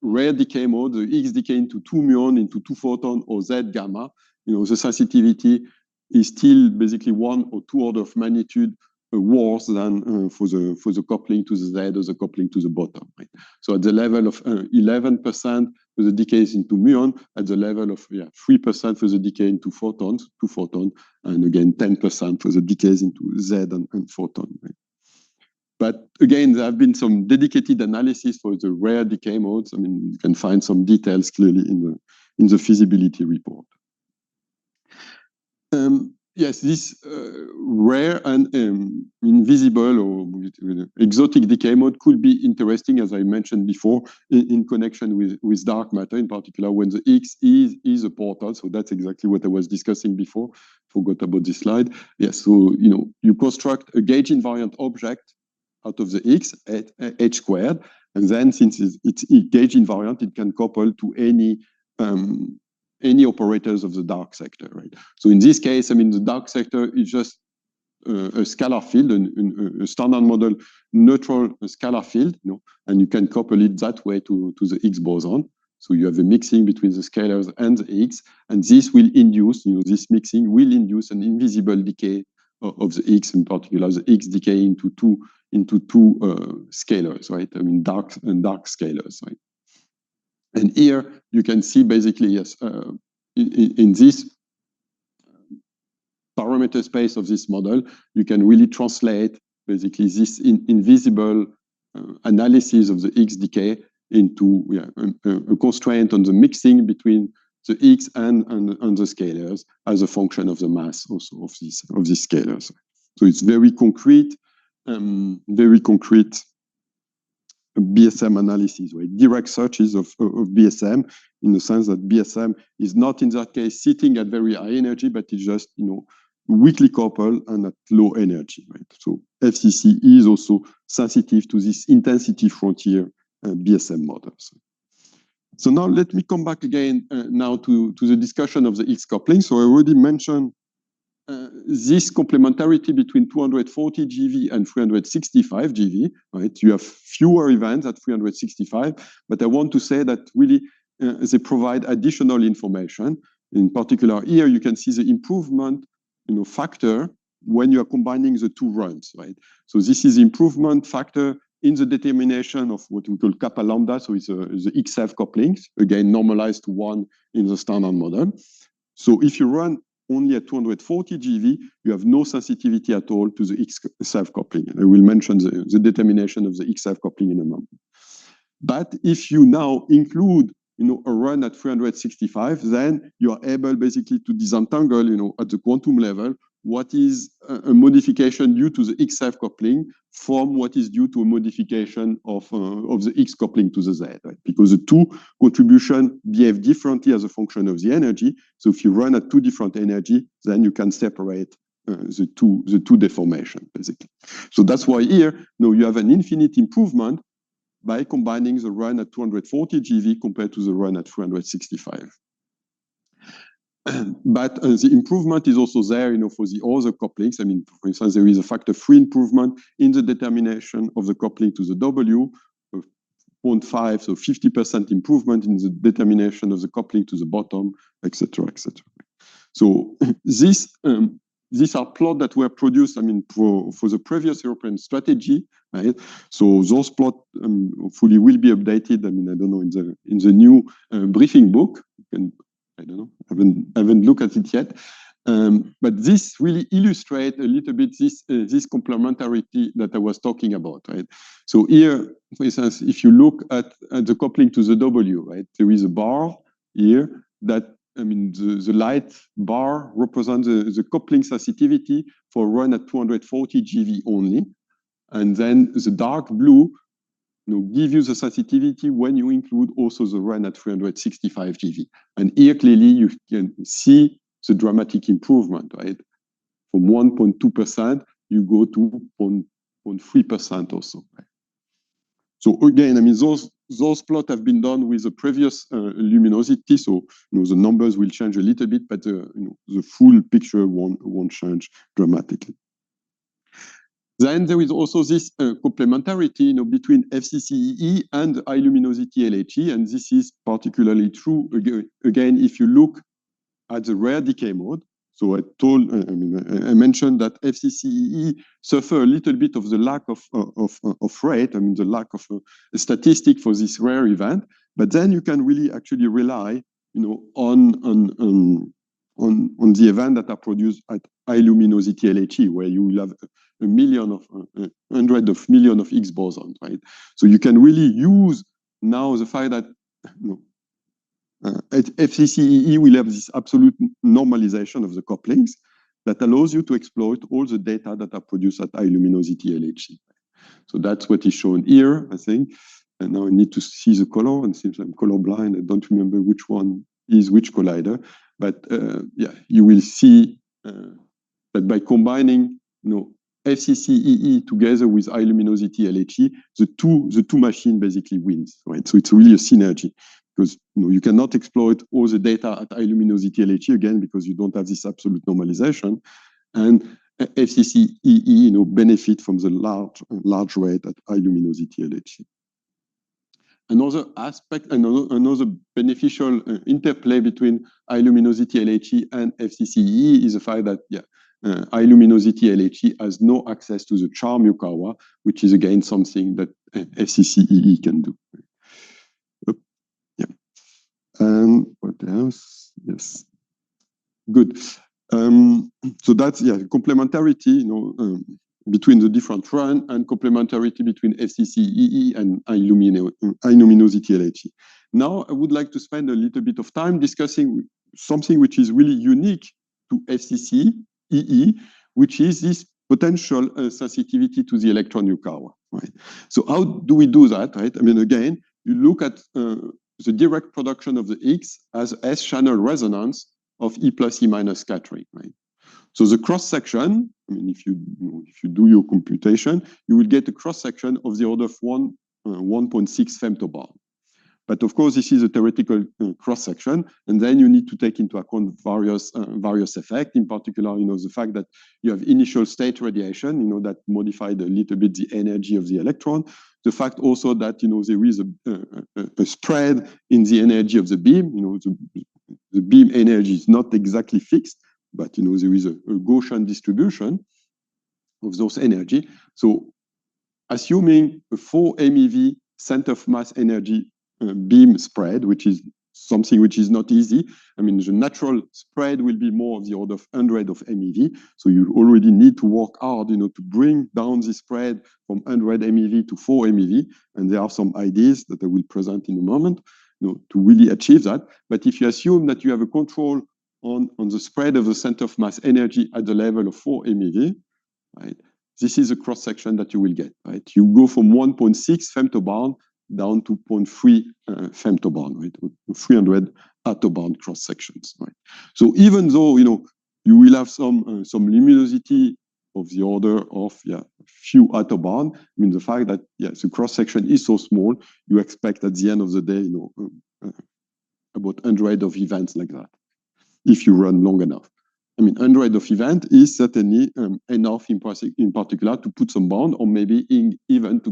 rare decay mode, the X decay into 2 muon, into 2 photon, or Z gamma, you know, the sensitivity is still basically 1 or 2 order of magnitude worse than for the coupling to the Z or the coupling to the bottom. Right? So at the level of 11% for the decays into muon, at the level of 3% for the decay into photons, 2 photons, and again 10% for the decays into Z and photon. Right? But again, there have been some dedicated analysis for the rare decay modes. I mean, you can find some details clearly in the feasibility report. Yes, this rare and invisible or exotic decay mode could be interesting, as I mentioned before, in connection with dark matter, in particular when the X is a portal. So that's exactly what I was discussing before. Forgot about this slide. Yes, so you know, you construct a gauge invariant object out of the X at H squared, and then since it's gauge invariant, it can couple to any operators of the dark sector, right? So in this case, I mean, the dark sector is just a scalar field, a standard model neutral scalar field, you know, and you can couple it that way to the X boson. So you have a mixing between the scalars and the X, and this will induce, you know, this mixing will induce an invisible decay of the X, in particular the X decay into two scalars, right? I mean, dark scalars, right? And here you can see basically, yes, in this parameter space of this model, you can really translate basically this invisible analysis of the X decay into a constraint on the mixing between the X and the scalars as a function of the mass also of these scalars. So it's very concrete BSM analysis, right? Direct searches of BSM, in the sense that BSM is not in that case sitting at very high energy, but it's just, you know, weakly coupled and at low energy, right? So FCC is also sensitive to this intensity frontier BSM models. So now let me come back again now to the discussion of the X coupling. So I already mentioned this complementarity between 240 GeV and 365 GeV, right? You have fewer events at 365, but I want to say that really they provide additional information. In particular, here you can see the improvement, factor when you are combining the two runs, right? So this is improvement factor in the determination of what we call kappa lambda. So it's the XF couplings, again normalized to 1 in the standard model. So if you run only at 240 GeV, you have no sensitivity at all to the XF coupling. And I will mention the determination of the XF coupling in a moment. But if you now include a run at 365, then you are able basically to disentangle, at the quantum level, what is a modification due to the XF coupling from what is due to a modification of the X coupling to the Z, right? Because the two contributions behave differently as a function of the energy. So if you run at two different energy, then you can separate the two deformation, basically. So that's why here, you have an infinite improvement by combining the run at 240 GeV compared to the run at 365. But the improvement is also there, for the other couplings. I mean, for instance, there is a factor 3 improvement in the determination of the coupling to the W, 0.5, so 50% improvement in the determination of the coupling to the bottom, etc., etc. So these are plots that were produced, for the previous European strategy, right? So those plots hopefully will be updated. I don't know, in the new briefing book. I don't know, haven't looked at it yet. But this really illustrates a little bit this complementarity that I was talking about, right? So here, for instance, if you look at the coupling to the W, right, there is a bar here that, the light bar represents the coupling sensitivity for run at 240 GeV only. And then the dark blue give you the sensitivity when you include also the run at 365 GeV. And here clearly you can see the dramatic improvement, right? From 1.2%, you go to 0.3% also. Right? So again, those plots have been done with the previous luminosity, so the numbers will change a little bit, but the full picture won't change dramatically. Then there is also this complementarity between FCC-ee and high luminosity LHE, and this is particularly true again if you look at the rare decay mode. So I mentioned that FCC-ee suffer a little bit of the lack of rate, the lack of a statistic for this rare event, but then you can really actually rely, on the event that are produced at high luminosity LHE, where you will have hundreds of millions of Higgs bosons, right? So you can really use now the fact that FCC-ee will have this absolute normalization of the couplings that allows you to exploit all the data that are produced at high luminosity LHE. So that's what is shown here, I think. And now I need to see the color, and since I'm colorblind, I don't remember which one is which collider. But yeah, you will see that by combining, FCC-ee together with high luminosity LHE, the two machines basically wins, right? So it's really a synergy, because you cannot exploit all the data at high luminosity LHE again because you don't have this absolute normalization, and FCC-ee benefit from the large rate at high luminosity LHE. Another aspect, another beneficial interplay between high luminosity LHE and FCC-ee is the fact that high luminosity LHE has no access to the charm Yukawa, which is again something that FCC-ee can do. Yeah. What else? Yes. Good. So that's complementarity, between the different run, and complementarity between FCC-ee and high luminosity LHE. Now, I would like to spend a little bit of time discussing something which is really unique to FCC-ee, which is this potential sensitivity to the electron Yukawa, right? So how do we do that, right? Again, you look at the direct production of the Higgs as S-channel resonance of E plus E minus scattering, right? So the cross-section, if you do your computation, you will get a cross-section of the order of 1.6 femtobarn. But of course, this is a theoretical cross-section, and then you need to take into account various effects. In particular, the fact that you have initial state radiation, that modified a little bit the energy of the electron. The fact also that there is a spread in the energy of the beam. The beam energy is not exactly fixed, but there is a Gaussian distribution of those energy. So, assuming a 4 MeV center of mass energy beam spread, which is something which is not easy. I mean, the natural spread will be more of the order of 100 of MeV. So you already need to work hard, to bring down the spread from 100 MeV to 4 MeV. And there are some ideas that I will present in a moment, to really achieve that. But if you assume that you have a control on the spread of the center of mass energy at the level of 4 MeV, right? This is a cross-section that you will get, right? You go from 1.6 femtobarn down to 0.3 femtobarn, right? 300 attobarn cross-sections, right? So even though, you will have some luminosity of the order of, few attobarn, I mean, the fact that, the cross-section is so small, you expect at the end of the day, about 100 of events like that, if you run long enough. I mean, 100 of event is certainly enough in particular to put some bound, or maybe even to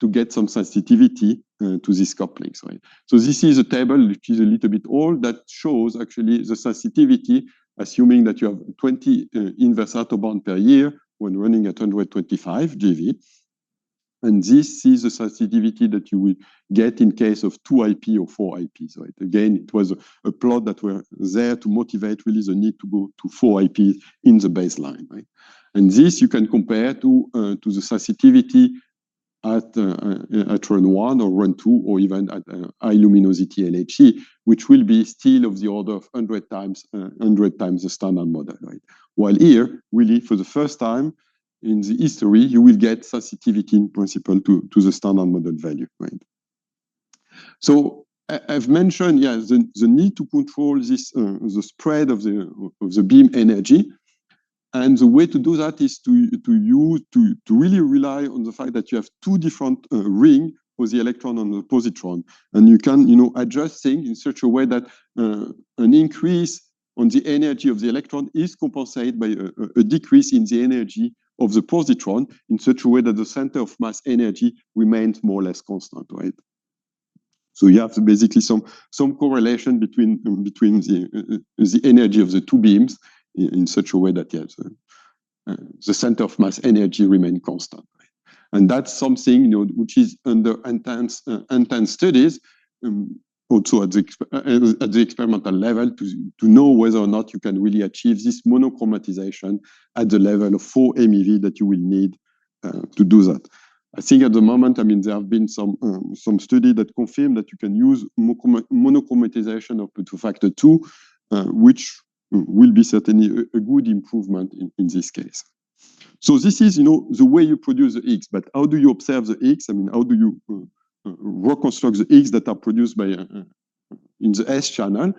get some sensitivity to these couplings, right? So this is a table which is a little bit old that shows actually the sensitivity, assuming that you have 20 inverse attobarn per year when running at 125 GeV. And this is the sensitivity that you will get in case of 2 IP or 4 IPs, right? Again, it was a plot that were there to motivate really the need to go to 4 IPs in the baseline, right? And this you can compare to the sensitivity at run 1 or run 2, or even at high luminosity LHC, which will be still of the order of 100 times the standard model, right? While here, really, for the first time in the history, you will get sensitivity in principle to the standard model value, right? So I've mentioned, the need to control this the spread of the beam energy. And the way to do that is to really rely on the fact that you have two different rings for the electron and the positron, and you can adjust things in such a way that an increase on the energy of the electron is compensated by a decrease in the energy of the positron in such a way that the center of mass energy remains more or less constant, right? So you have basically some correlation between the energy of the two beams in such a way that the center of mass energy remain constant, right? And that's something which is under intense studies, also at the experimental level, to know whether or not you can really achieve this monochromatization at the level of 4 MeV that you will need to do that. I think at the moment, I mean, there have been some study that confirm that you can use monochromatization up to factor 2, which will be certainly a good improvement in this case. So this is, the way you produce the X, but how do you observe the X? I mean, how do you reconstruct the X that are produced by in the S channel?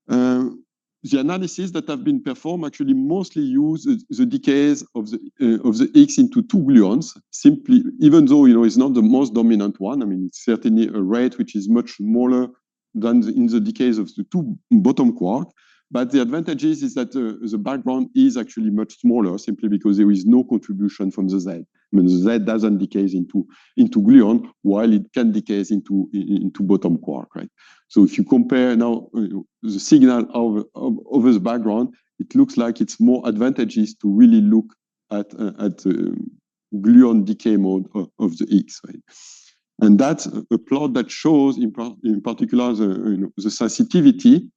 The analysis that have been performed actually mostly use the decays of the X into two gluons, simply, even though it's not the most dominant one. I mean, it's certainly a rate which is much smaller than in the decays of the two bottom quark. But the advantage is that the background is actually much smaller, simply because there is no contribution from the Z. I mean, the Z doesn't decay into gluon, while it can decay into bottom quark, right? So if you compare now the signal over the background, it looks like it's more advantageous to really look at the gluon decay mode of the X, right? And that's a plot that shows, in particular, the sensitivity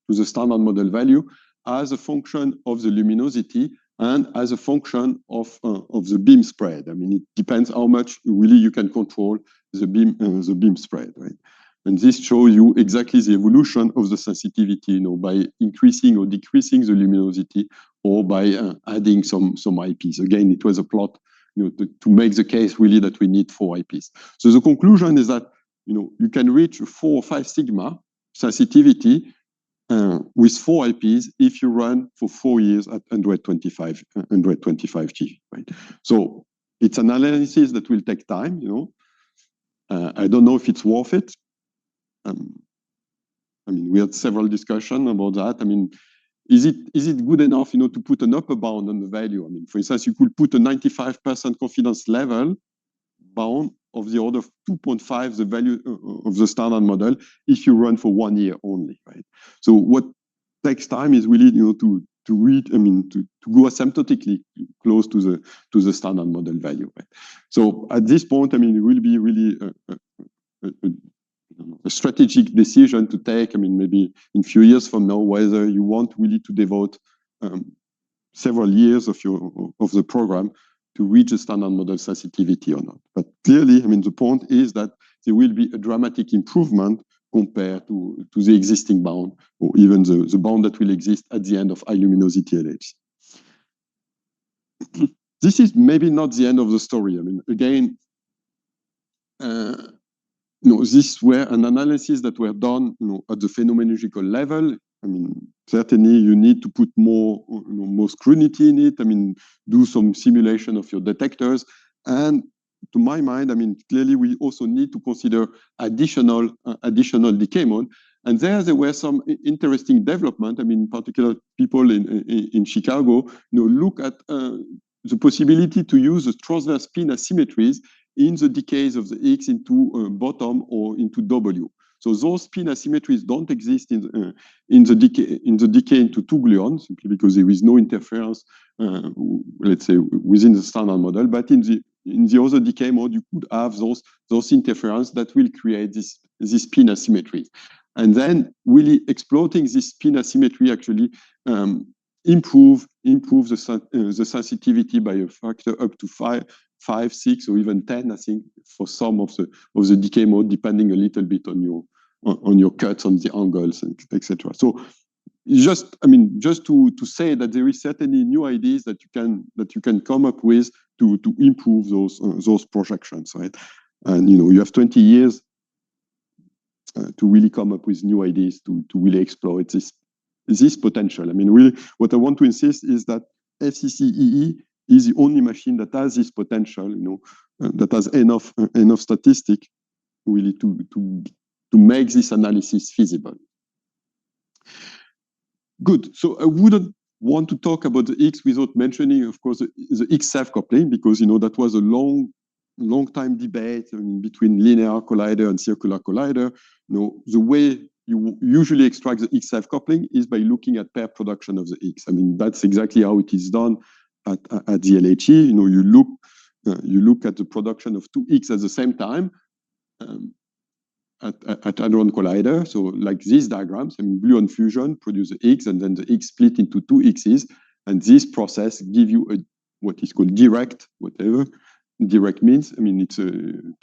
to the standard model value as a function of the luminosity and as a function of the beam spread. I mean, it depends how much really you can control the beam spread, right? And this shows you exactly the evolution of the sensitivity, by increasing or decreasing the luminosity, or by adding some IPs. Again, it was a plot, to make the case really that we need 4 IPs. So the conclusion is that, you can reach 4 or 5 sigma sensitivity with 4 IPs if you run for 4 years at 125 GeV, right? So it's an analysis that will take time, I don't know if it's worth it. I mean, we had several discussions about that. I mean, is it good enough, to put an upper bound on the value? I mean, for instance, you could put a 95% confidence level bound of the order of 2.5, the value of the standard model, if you run for 1 year only, right? So what takes time is really, to read, I mean, to go asymptotically close to the standard model value, right? So at this point, I mean, it will be really a strategic decision to take, I mean, maybe in a few years from now, whether you want really to devote several years of the program to reach a standard model sensitivity or not. But clearly, I mean, the point is that there will be a dramatic improvement compared to the existing bound, or even the bound that will exist at the end of high luminosity LHC. This is maybe not the end of the story. I mean, again, these were an analysis that were done, at the phenomenological level. I mean, certainly you need to put more, more scrutiny in it. I mean, do some simulation of your detectors. And to my mind, I mean, clearly we also need to consider additional decay mode. And there were some interesting development. I mean, in particular, people in Chicago, look at the possibility to use the transverse spin asymmetries in the decays of the X into bottom or into W. So those spin asymmetries don't exist in the decay into 2 gluons, simply because there is no interference, let's say, within the standard model. But in the other decay mode, you could have those interference that will create this spin asymmetry. And then really exploiting this spin asymmetry actually improve the sensitivity by a factor up to 5, 6, or even 10, I think, for some of the decay mode, depending a little bit on your cuts, on the angles, etc. So just to say that there is certainly new ideas that you can come up with to improve those projections, right? And you have 20 years to really come up with new ideas to really exploit this potential. I mean, really, what I want to insist is that FCC-ee is the only machine that has this potential, that has enough statistic really to make this analysis feasible. Good. So I wouldn't want to talk about the X without mentioning, of course, the X self-coupling, because that was a long time debate between linear collider and circular collider. The way you usually extract the X self-coupling is by looking at pair production of the X. I mean, that's exactly how it is done at the LHC. You look at the production of 2 X at the same time at Hadron Collider. So like these diagrams, I mean, gluon fusion produce the X, and then the X split into 2 X's, and this process give you what is called direct, whatever direct means. I mean, it's a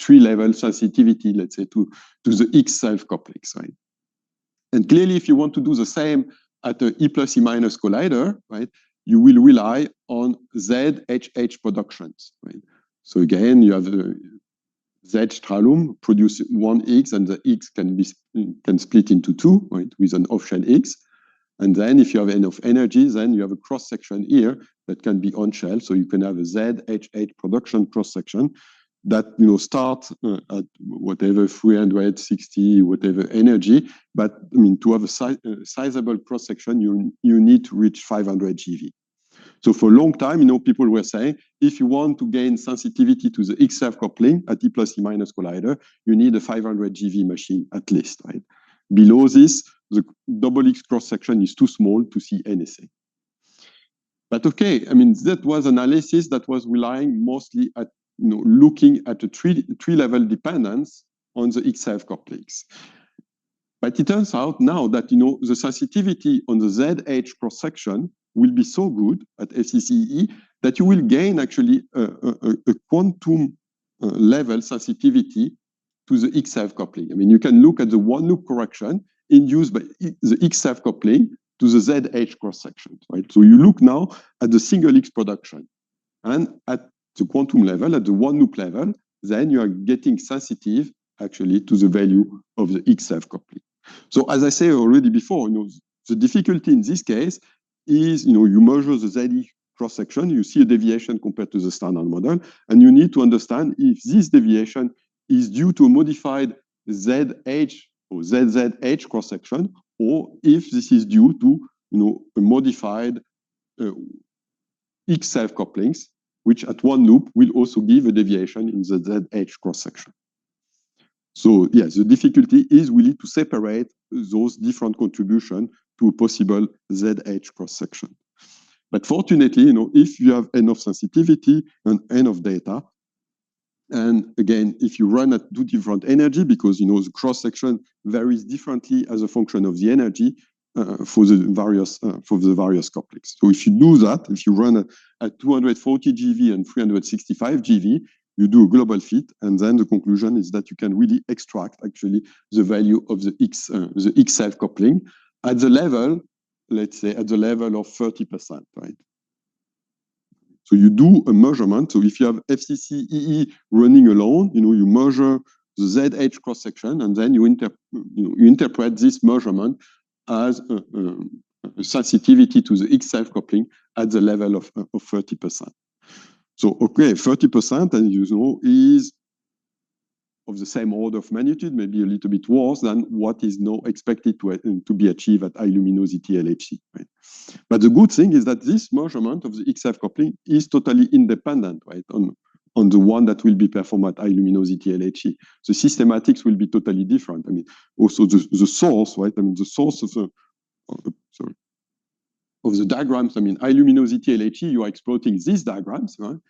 3-level sensitivity, let's say, to the X self-couplings, right? And clearly, if you want to do the same at the E plus E minus collider, right, you will rely on ZHH productions, right? So again, you have the Z stralum produce 1 X, and the X can split into 2, right, with an off-shell X. And then if you have enough energy, then you have a cross-section here that can be on-shell. So you can have a ZHH production cross-section that start at whatever 360 whatever energy. But I mean, to have a sizable cross-section, you need to reach 500 GeV. So for a long time, people were saying, if you want to gain sensitivity to the X self-coupling at E plus E minus collider, you need a 500 GeV machine at least, right? Below this, the double X cross-section is too small to see anything. But okay, I mean, that was analysis that was relying mostly at looking at a three-level dependence on the X self-couplings. But it turns out now that the sensitivity on the ZH cross-section will be so good at FCC-ee that you will gain actually a quantum level sensitivity to the X self-coupling. I mean, you can look at the one-loop correction induced by the X self-coupling to the ZH cross-section, right? So you look now at the single X production, and at the quantum level, at the one-loop level, then you are getting sensitive actually to the value of the X self-coupling. So as I said already before, the difficulty in this case is, you measure the ZE cross-section, you see a deviation compared to the standard model, and you need to understand if this deviation is due to a modified ZH or ZZH cross-section, or if this is due to a modified X self-couplings, which at one loop will also give a deviation in the ZH cross-section. So yes, the difficulty is really to separate those different contributions to a possible ZH cross-section. But fortunately, if you have enough sensitivity and enough data, and again, if you run at two different energy, because the cross-section varies differently as a function of the energy for the various couplings. So if you do that, if you run at 240 GeV and 365 GeV, you do a global fit, and then the conclusion is that you can really extract actually the value of the X self-coupling at the level, let's say, at the level of 30%, right? So you do a measurement. So if you have FCC-ee running alone, you measure the ZH cross-section, and then you interpret this measurement as a sensitivity to the X self-coupling at the level of 30%. So, okay, 30%, and is of the same order of magnitude, maybe a little bit worse than what is now expected to be achieved at high luminosity LHC. Right? But the good thing is that this measurement of the X self-coupling is totally independent, right, on the one that will be performed at high luminosity LHC. The systematics will be totally different. I mean, also the source, right? I mean, the source of the diagrams. I mean, high luminosity LHC, you are exploiting these diagrams, right?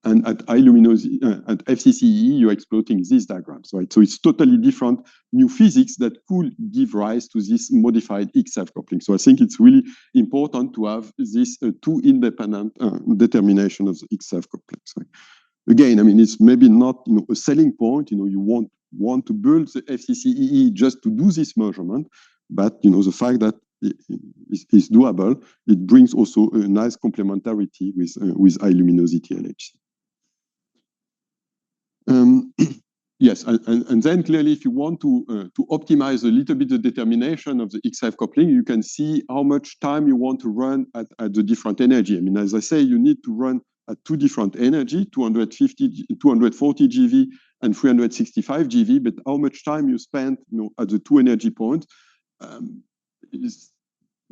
And at high luminosity, at FCC-ee, you're exploiting these diagrams, right? So it's totally different new physics that could give rise to this modified X self-coupling. So I think it's really important to have this two independent determination of the X self-couplings. Right? Again, I mean, it's maybe not a selling point. You won't want to build the FCC-ee just to do this measurement, but the fact that it's doable, it brings also a nice complementarity with high luminosity LHC. Yes, and then clearly, if you want to optimize a little bit the determination of the X self-coupling, you can see how much time you want to run at the different energy. I mean, as I say, you need to run at two different energy, 240 GeV and 365 GeV, but how much time you spend at the two energy points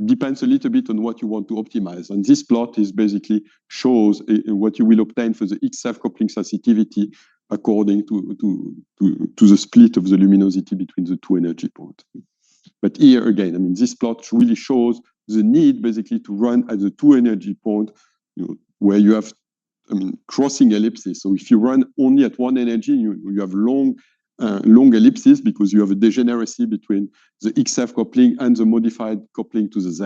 depends a little bit on what you want to optimize. And this plot is basically shows what you will obtain for the X self-coupling sensitivity according to the split of the luminosity between the two energy points. But here again, I mean, this plot really shows the need basically to run at the two energy point, where you have, I mean, crossing ellipses. So if you run only at one energy, you have long ellipses because you have a degeneracy between the X self-coupling and the modified coupling to the Z.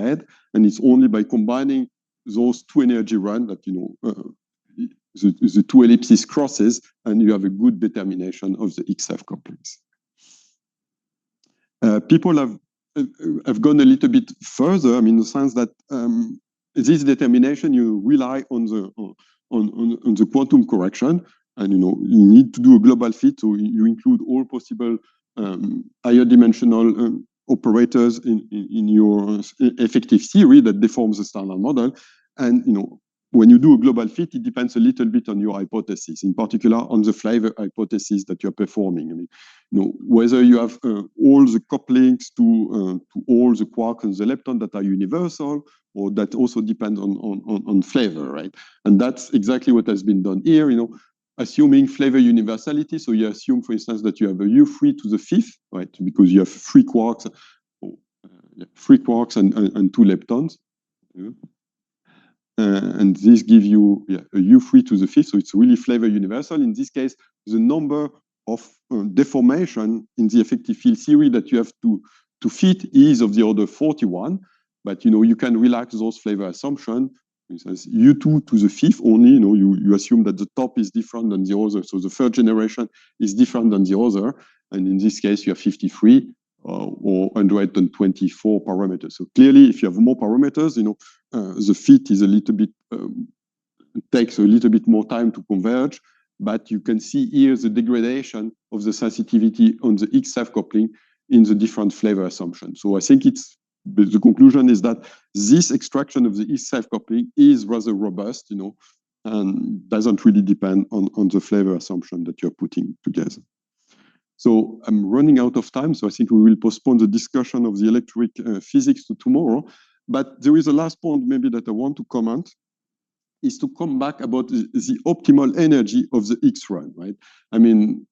And it's only by combining those two energy run that, the two ellipses crosses, and you have a good determination of the X self-couplings. People have gone a little bit further, I mean, in the sense that this determination, you rely on the quantum correction, and you need to do a global fit, so you include all possible higher dimensional operators in your effective theory that deforms the standard model, and when you do a global fit, it depends a little bit on your hypothesis, in particular on the flavor hypothesis that you're performing. I mean, whether you have all the couplings to all the quarks and the lepton that are universal, or that also depends on flavor, right? And that's exactly what has been done here. Assuming flavor universality, so you assume, for instance, that you have a U3 to the fifth, right? Because you have three quarks and two leptons. Yeah. And this gives you a U3 to the fifth, so it's really flavor universal. In this case, the number of deformation in the effective field theory that you have to fit is of the order 41, but you can relax those flavor assumptions. For instance, U2 to the fifth only, you assume that the top is different than the other, so the third generation is different than the other, and in this case, you have 53 or 124 parameters. So clearly, if you have more parameters, the fit is a little bit, takes a little bit more time to converge, but you can see here the degradation of the sensitivity on the X self-coupling in the different flavor assumptions. So I think the conclusion is that this extraction of the X self-coupling is rather robust, and doesn't really depend on the flavor assumption that you're putting together. So I'm running out of time, so I think we will postpone the discussion of the electric physics to tomorrow. But there is a last point maybe that I want to comment, is to come back about the optimal energy of the X run, right? I mean,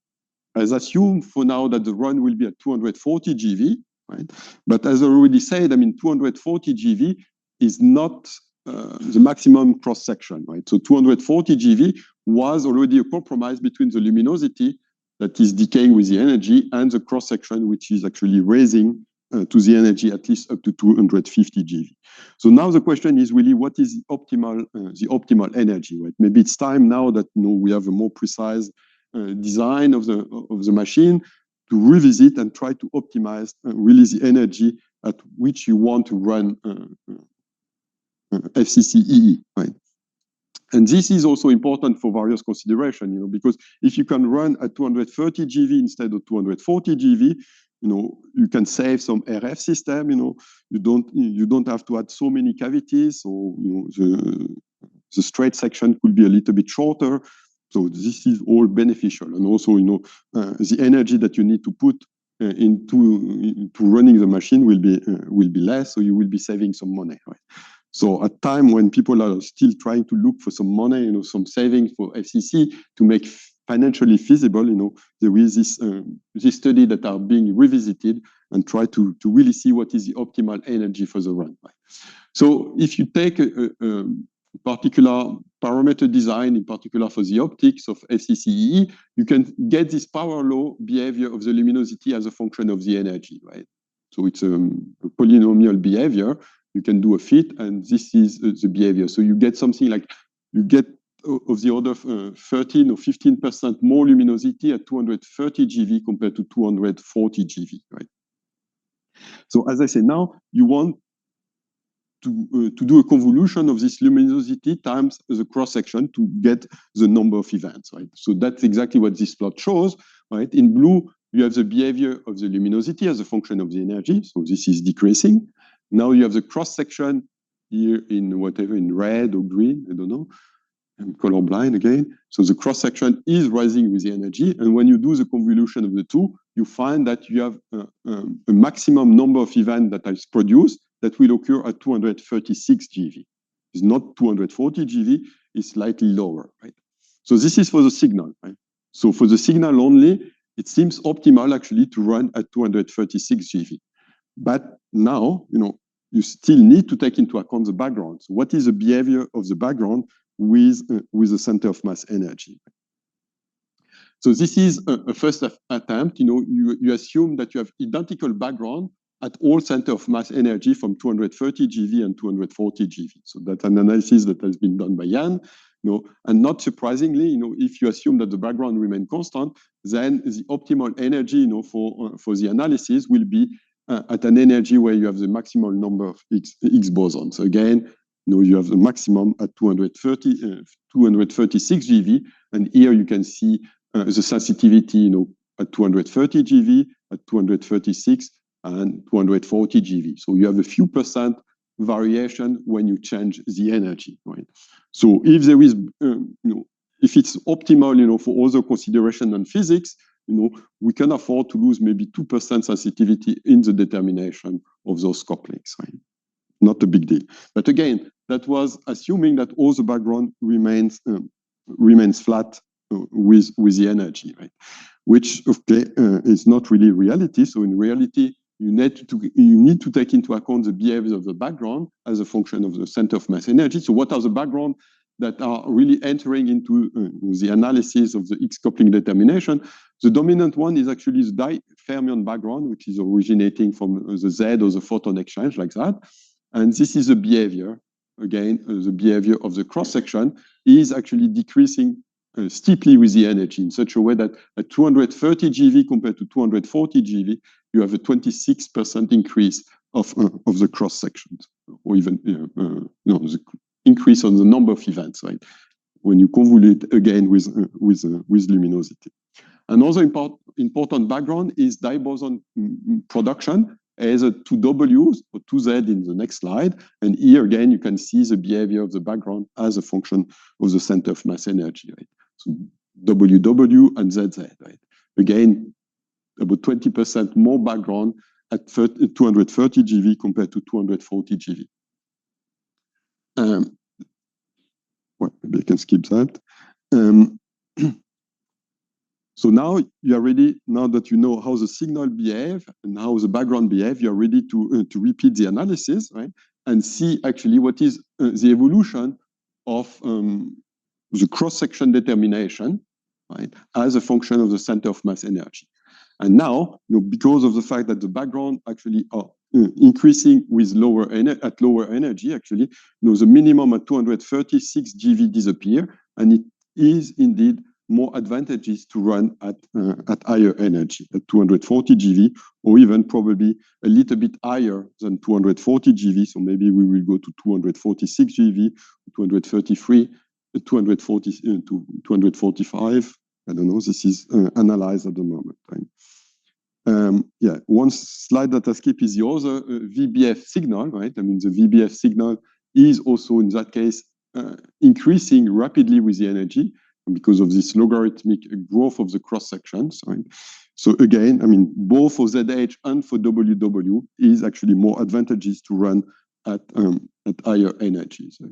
as assumed for now that the run will be at 240 GeV, right? But as I already said, I mean, 240 GeV is not the maximum cross section, right? So 240 GeV was already a compromise between the luminosity that is decaying with the energy and the cross section, which is actually raising to the energy at least up to 250 GeV. So now the question is really, what is the optimal energy, right? Maybe it's time now that we have a more precise design of the machine to revisit and try to optimize really the energy at which you want to run FCC-ee, right? And this is also important for various considerations, because if you can run at 230 GeV instead of 240 GeV, you can save some RF system, you don't have to add so many cavities, so the straight section could be a little bit shorter. So this is all beneficial, and also the energy that you need to put into running the machine will be less, so you will be saving some money, right? So at time when people are still trying to look for some money, some savings for FCC to make financially feasible, there is this study that are being revisited and try to really see what is the optimal energy for the run. Right? So if you take a particular parameter design, in particular for the optics of FCC-ee, you can get this power law behavior of the luminosity as a function of the energy, right? So it's a polynomial behavior. You can do a fit, and this is the behavior. So you get something like, you get of the order of 13 or 15% more luminosity at 230 GeV compared to 240 GeV, right? So as I say, now you want to do a convolution of this luminosity times the cross-section to get the number of events, right? So that's exactly what this plot shows, right? In blue, you have the behavior of the luminosity as a function of the energy. So this is decreasing. Now you have the cross-section here in whatever, in red or green, I don't know. I'm colorblind again. So the cross-section is rising with the energy. And when you do the convolution of the two, you find that you have a maximum number of events that is produced that will occur at 236 GeV. It's not 240 GeV, it's slightly lower, right? So this is for the signal, right? So for the signal only, it seems optimal actually to run at 236 GeV. But now, you still need to take into account the background. So what is the behavior of the background with the center of mass energy? So this is a first attempt. You assume that you have identical background at all center of mass energy from 230 GeV and 240 GeV. So that's an analysis that has been done by Jan. And not surprisingly, if you assume that the background remains constant, then the optimal energy, for the analysis will be at an energy where you have the maximum number of X bosons. So again, you have the maximum at 236 GeV, and here you can see the sensitivity, at 230 GeV, at 236, and 240 GeV. So you have a few % variation when you change the energy, right? So if there is, if it's optimal, for other consideration than physics, we can afford to lose maybe 2% sensitivity in the determination of those couplings, right? Not a big deal. But again, that was assuming that all the background remains flat with the energy, right? Which, okay, is not really reality. So in reality, you need to take into account the behavior of the background as a function of the center of mass energy. So what are the background that are really entering into the analysis of the X coupling determination? The dominant one is actually the di-fermion background, which is originating from the Z or the photon exchange like that. And this is the behavior. Again, the behavior of the cross-section is actually decreasing steeply with the energy in such a way that at 230 GeV compared to 240 GeV, you have a 26% increase of the cross-sections, or even the increase on the number of events, right? When you convolute again with luminosity. Another important background is diboson production, either 2Ws or 2Z in the next slide. And here again, you can see the behavior of the background as a function of the center of mass energy, right? So WW and ZZ, right? Again, about 20% more background at 230 GeV compared to 240 GeV. Well, maybe I can skip that. So now you are ready, now that you know how the signal behave and how the background behave, you're ready to repeat the analysis, right? And see actually what is the evolution of the cross-section determination, right, as a function of the center of mass energy. And now, because of the fact that the background actually are increasing with lower energy, actually, the minimum at 236 GeV disappear, and it is indeed more advantageous to run at higher energy, at 240 GeV, or even probably a little bit higher than 240 GeV. So maybe we will go to 246 GeV, 233, 240 to 245. I don't know. This is analyzed at the moment. Right? Yeah, one slide that I skip is the other VBF signal, right? I mean, the VBF signal is also in that case increasing rapidly with the energy, because of this logarithmic growth of the cross sections. Right? So again, I mean, both for ZH and for WW is actually more advantageous to run at higher energies. Right?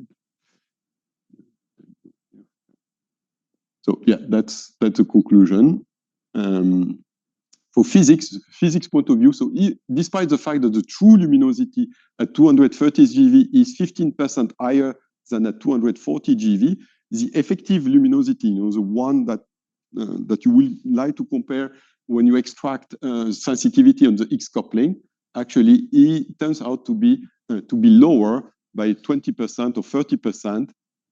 So yeah, that's a conclusion. For physics point of view, so despite the fact that the true luminosity at 230 GeV is 15% higher than at 240 GeV, the effective luminosity, the one that you will like to compare when you extract sensitivity on the X coupling, actually it turns out to be lower by 20% or 30%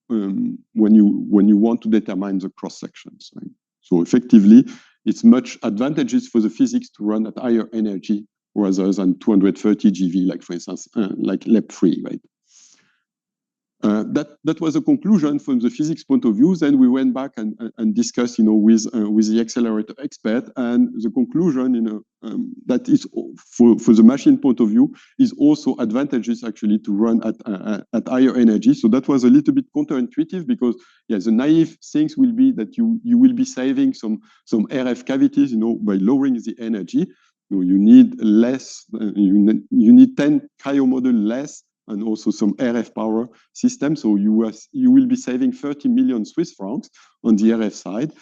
when you want to determine the cross sections. Right? So effectively, it's much advantageous for the physics to run at higher energy rather than 230 GeV, like for instance, like LEP3, right? That was a conclusion from the physics point of view. Then we went back and discussed, with the accelerator expert, and the conclusion, that is for the machine point of view is also advantageous actually to run at higher energy. So that was a little bit counterintuitive because the naive things will be that you will be saving some RF cavities, by lowering the energy. You need less. You need 10 cryo model less, and also some RF power system. So you will be saving 30 million Swiss francs on the RF side.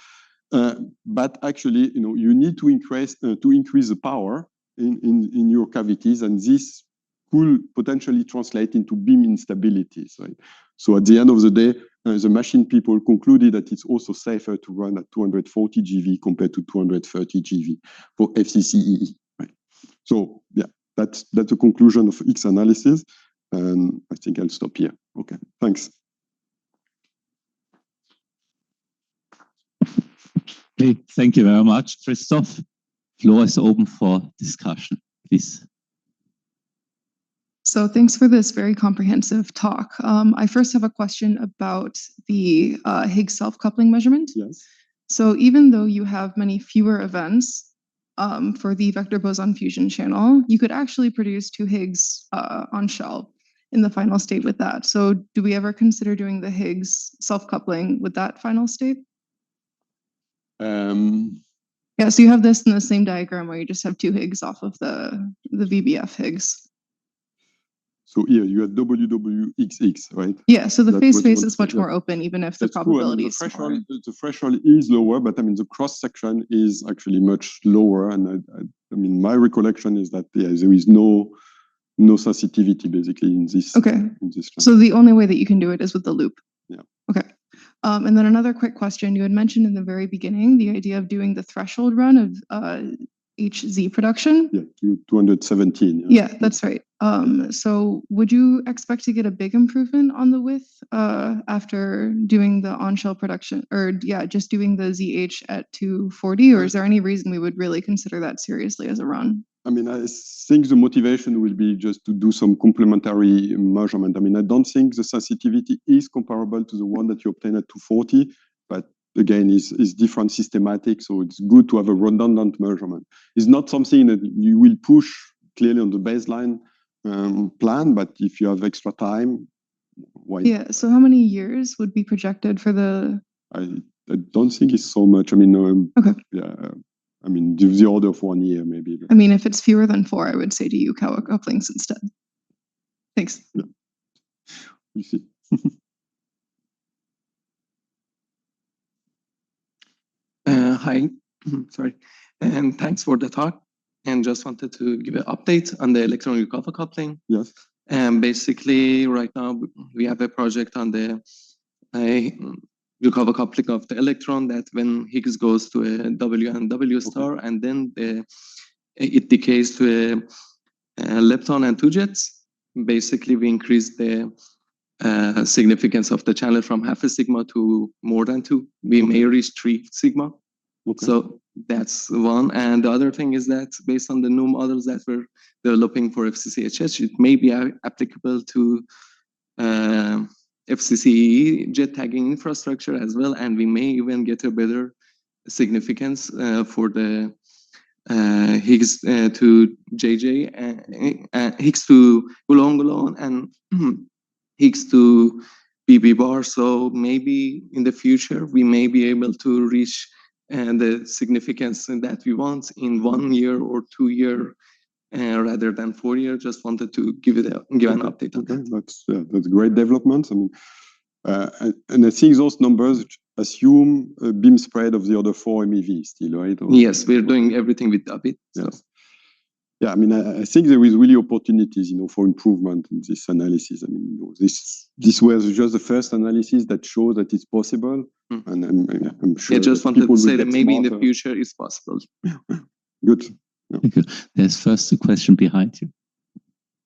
But actually, you need to increase the power in your cavities, and this could potentially translate into beam instabilities. Right? So at the end of the day, the machine people concluded that it's also safer to run at 240 GeV compared to 230 GeV for FCC-ee. Right? So yeah, that's the conclusion of X analysis. And I think I'll stop here. Okay, thanks. Okay, thank you very much, Christophe. Floor is open for discussion, please. So thanks for this very comprehensive talk. I first have a question about the Higgs self-coupling measurement. Yes. So even though you have many fewer events for the vector boson fusion channel, you could actually produce 2 Higgs on shell in the final state with that. So do we ever consider doing the Higgs self-coupling with that final state? Yeah, so you have this in the same diagram where you just have 2 Higgs off of the VBF Higgs. So here you have WWXX, right? Yeah, so the phase space is much more open, even if the probability is smaller. The threshold is lower, but I mean the cross section is actually much lower. And I mean my recollection is that there is no sensitivity basically in this. Okay. So the only way that you can do it is with the loop. Yeah. Okay. And then another quick question. You had mentioned in the very beginning the idea of doing the threshold run of HZ production. Yeah, 217. Yeah, that's right. So would you expect to get a big improvement on the width after doing the on-shell production, or just doing the ZH at 240, or is there any reason we would really consider that seriously as a run? I mean, I think the motivation will be just to do some complementary measurement. I mean, I don't think the sensitivity is comparable to the one that you obtain at 240, but again, is different systematic, so it's good to have a redundant measurement. It's not something that you will push clearly on the baseline plan, but if you have extra time, why? Yeah, so how many years would be projected for the... I don't think it's so much. I mean, okay. Yeah, I mean, the order of 1 year, maybe. I mean, if it's fewer than 4, I would say to you Yukawa couplings instead. Thanks. Yeah. We see. Hi, sorry, and thanks for the talk. And just wanted to give an update on the electron Yukawa coupling. Yes. And basically, right now we have a project on the Yukawa coupling of the electron that when Higgs goes to a W and W star, and then it decays to a lepton and 2 jets. Basically, we increase the significance of the channel from half a sigma to more than 2. We may reach 3 sigma. Okay. So that's one. And the other thing is that based on the new models that we're developing for FCC-hh, it may be applicable to FCC-ee jet tagging infrastructure as well. And we may even get a better significance for the Higgs to JJ, Higgs to Gluon and Higgs to BB bar. So maybe in the future, we may be able to reach the significance that we want in 1 year or 2 year rather than 4 years. Just wanted to give an update on that. That's great development. I mean, and I think those numbers assume a beam spread of the order 4 MeV still, right? Or, yes, we're doing everything with a bit. So. Yes. Yeah, I mean, I think there is really opportunities, for improvement in this analysis. I mean, this was just the first analysis that shows that it's possible, and I'm sure. Yeah, just wanted to say that maybe in the future it's possible. Good. Yeah. Thank you. There's first a question behind you.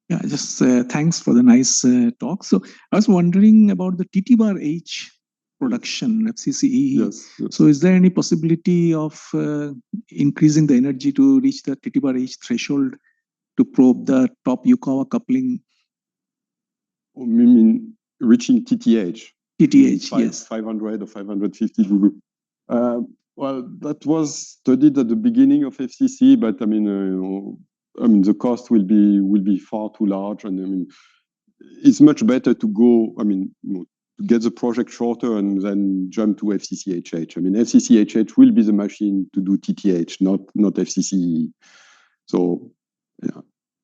Yeah, just thanks for the nice talk. So I was wondering about the TT-bar-H production, FCC-ee. Yes. So is there any possibility of increasing the energy to reach the TT-bar-H threshold to probe the top Yukawa coupling? I mean, reaching TTH. TTH, yes. 500 or 550 dB. Well, that was studied at the beginning of FCC, but I mean, the cost will be far too large, and I mean, it's much better to go. I mean, to get the project shorter and then jump to FCC-hh. I mean, FCC-hh will be the machine to do TTH, not FCC-ee. So, yeah.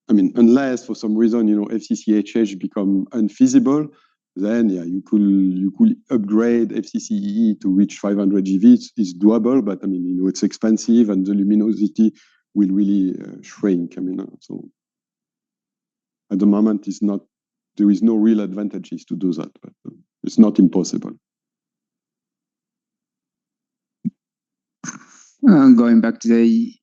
I mean, unless for some reason, FCC-hh become unfeasible, then yeah, you could upgrade FCC-ee to reach 500 GeV. It's doable, but I mean, it's expensive, and the luminosity will really shrink. I mean, so at the moment, there is no real advantages to do that, but it's not impossible. Going back to the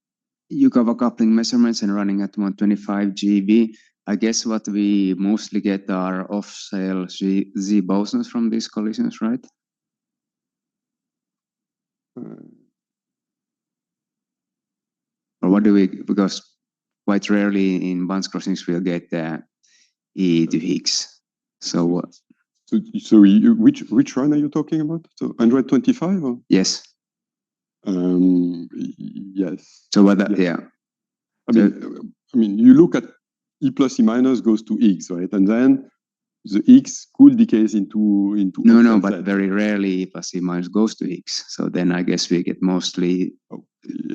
Yukawa coupling measurements and running at 125 GeV, I guess what we mostly get are off-cell Z bosons from these collisions, right? Or what do we, because quite rarely in Bunce crossings we'll get E to Higgs. So what? So which run are you talking about? So 125? Or? Yes. Yes. So what? Yeah. I mean, you look at E plus E minus goes to X, right? And then the X could decays into. No, but very rarely E plus E minus goes to X. So then I guess we get mostly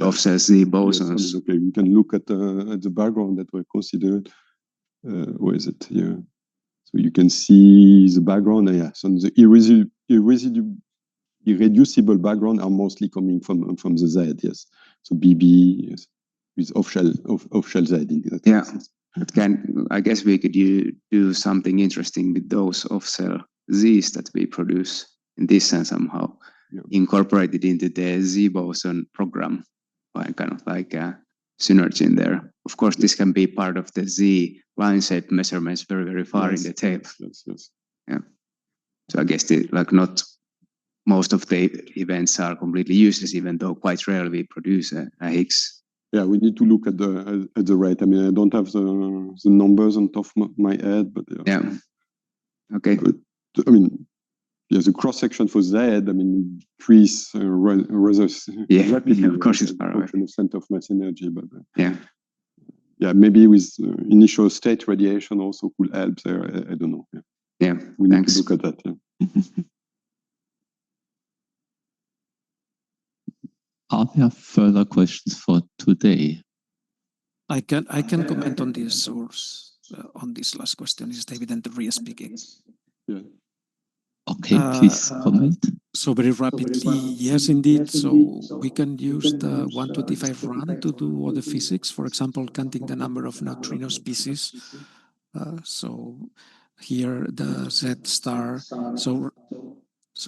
offset Z bosons. Yes, okay, we can look at the background that were considered. Where is it here? So you can see the background. Yeah, so the irreducible background are mostly coming from the Z. Yes, so BB, yes, with off-shell Z in that case. I guess we could do something interesting with those off-cell Z's that we produce in this sense somehow, incorporated into the Z boson program, by kind of like a synergy in there. Of course, this can be part of the Z line set measurements very, very far in the tail. Yes. Yeah. So I guess not most of the events are completely useless, even though quite rarely we produce a Higgs. Yeah, we need to look at the rate. I mean, I don't have the numbers on top of my head, but yeah. Okay. But, I mean, the cross section for Z. I mean, increase rather rapidly. Of course, it's far away. Center of mass energy, but yeah, maybe with initial state radiation also could help there. I don't know. Yeah. We need to look at that. Yeah. Are there further questions for today? I can comment on this, or on this last question. Is David Enterria speaking? Yeah. Okay, please comment. So very rapidly, yes, indeed. So we can use the 125 run to do all the physics. For example, counting the number of neutrino species. So here the Z star. So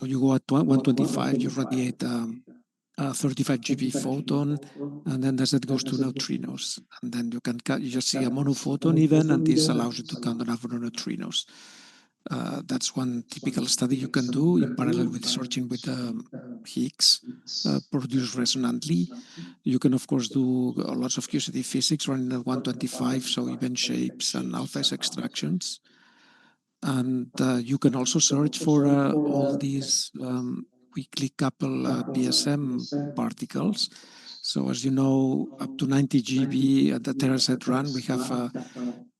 you go at 125, you radiate a 35 GeV photon, and then the Z goes to neutrinos, and then you just see a monophoton even, and this allows you to count the number of neutrinos. That's one typical study you can do in parallel with searching with Higgs, produced resonantly. You can, of course, do lots of QCD physics running at 125, so even shapes and alpha S extractions. And you can also search for all these weakly coupled BSM particles. So as you know, up to 90 GeV at the teraset run, we have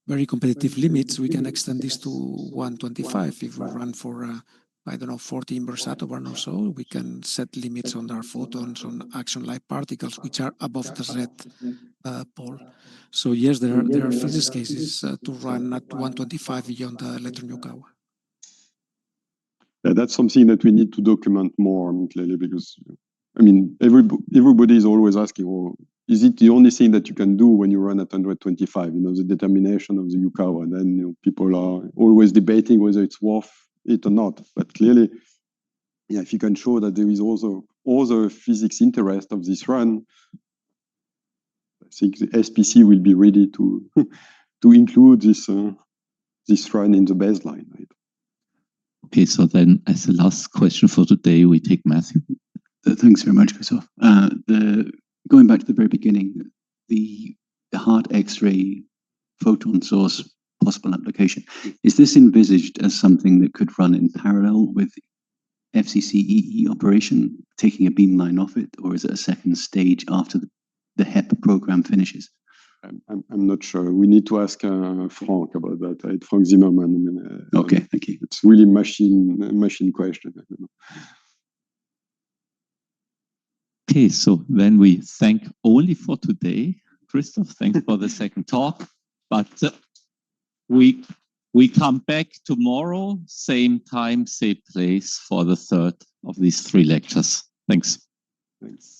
very competitive limits. We can extend this to 125. If we run for, I don't know, 40 inverse Atobarn or so, we can set limits on our photons on action-like particles, which are above the Z pole. So yes, there are physics cases to run at 125 beyond the electron Yukawa. Yeah, that's something that we need to document more, clearly, because everybody is always asking, well, is it the only thing that you can do when you run at 125? The determination of the Yukawa. And then people are always debating whether it's worth it or not. But clearly, yeah, if you can show that there is also other physics interest of this run, I think the SPC will be ready to to include this run in the baseline. Right? Okay, so then as the last question for today, we take Matthew. Thanks very much, Christophe. Going back to the very beginning, the hard X-ray photon source possible application, is this envisaged as something that could run in parallel with FCC-ee operation, taking a beamline off it, or is it a second stage after the HEP program finishes? I'm not sure. We need to ask Frank about that, right? Frank Zimmermann. Okay, thank you. It's really machine question. I don't know. Okay, so then we thank only for today. Christophe, thanks for the second talk. But we come back tomorrow, same time, same place for the third of these 3 lectures. Thanks. Thanks.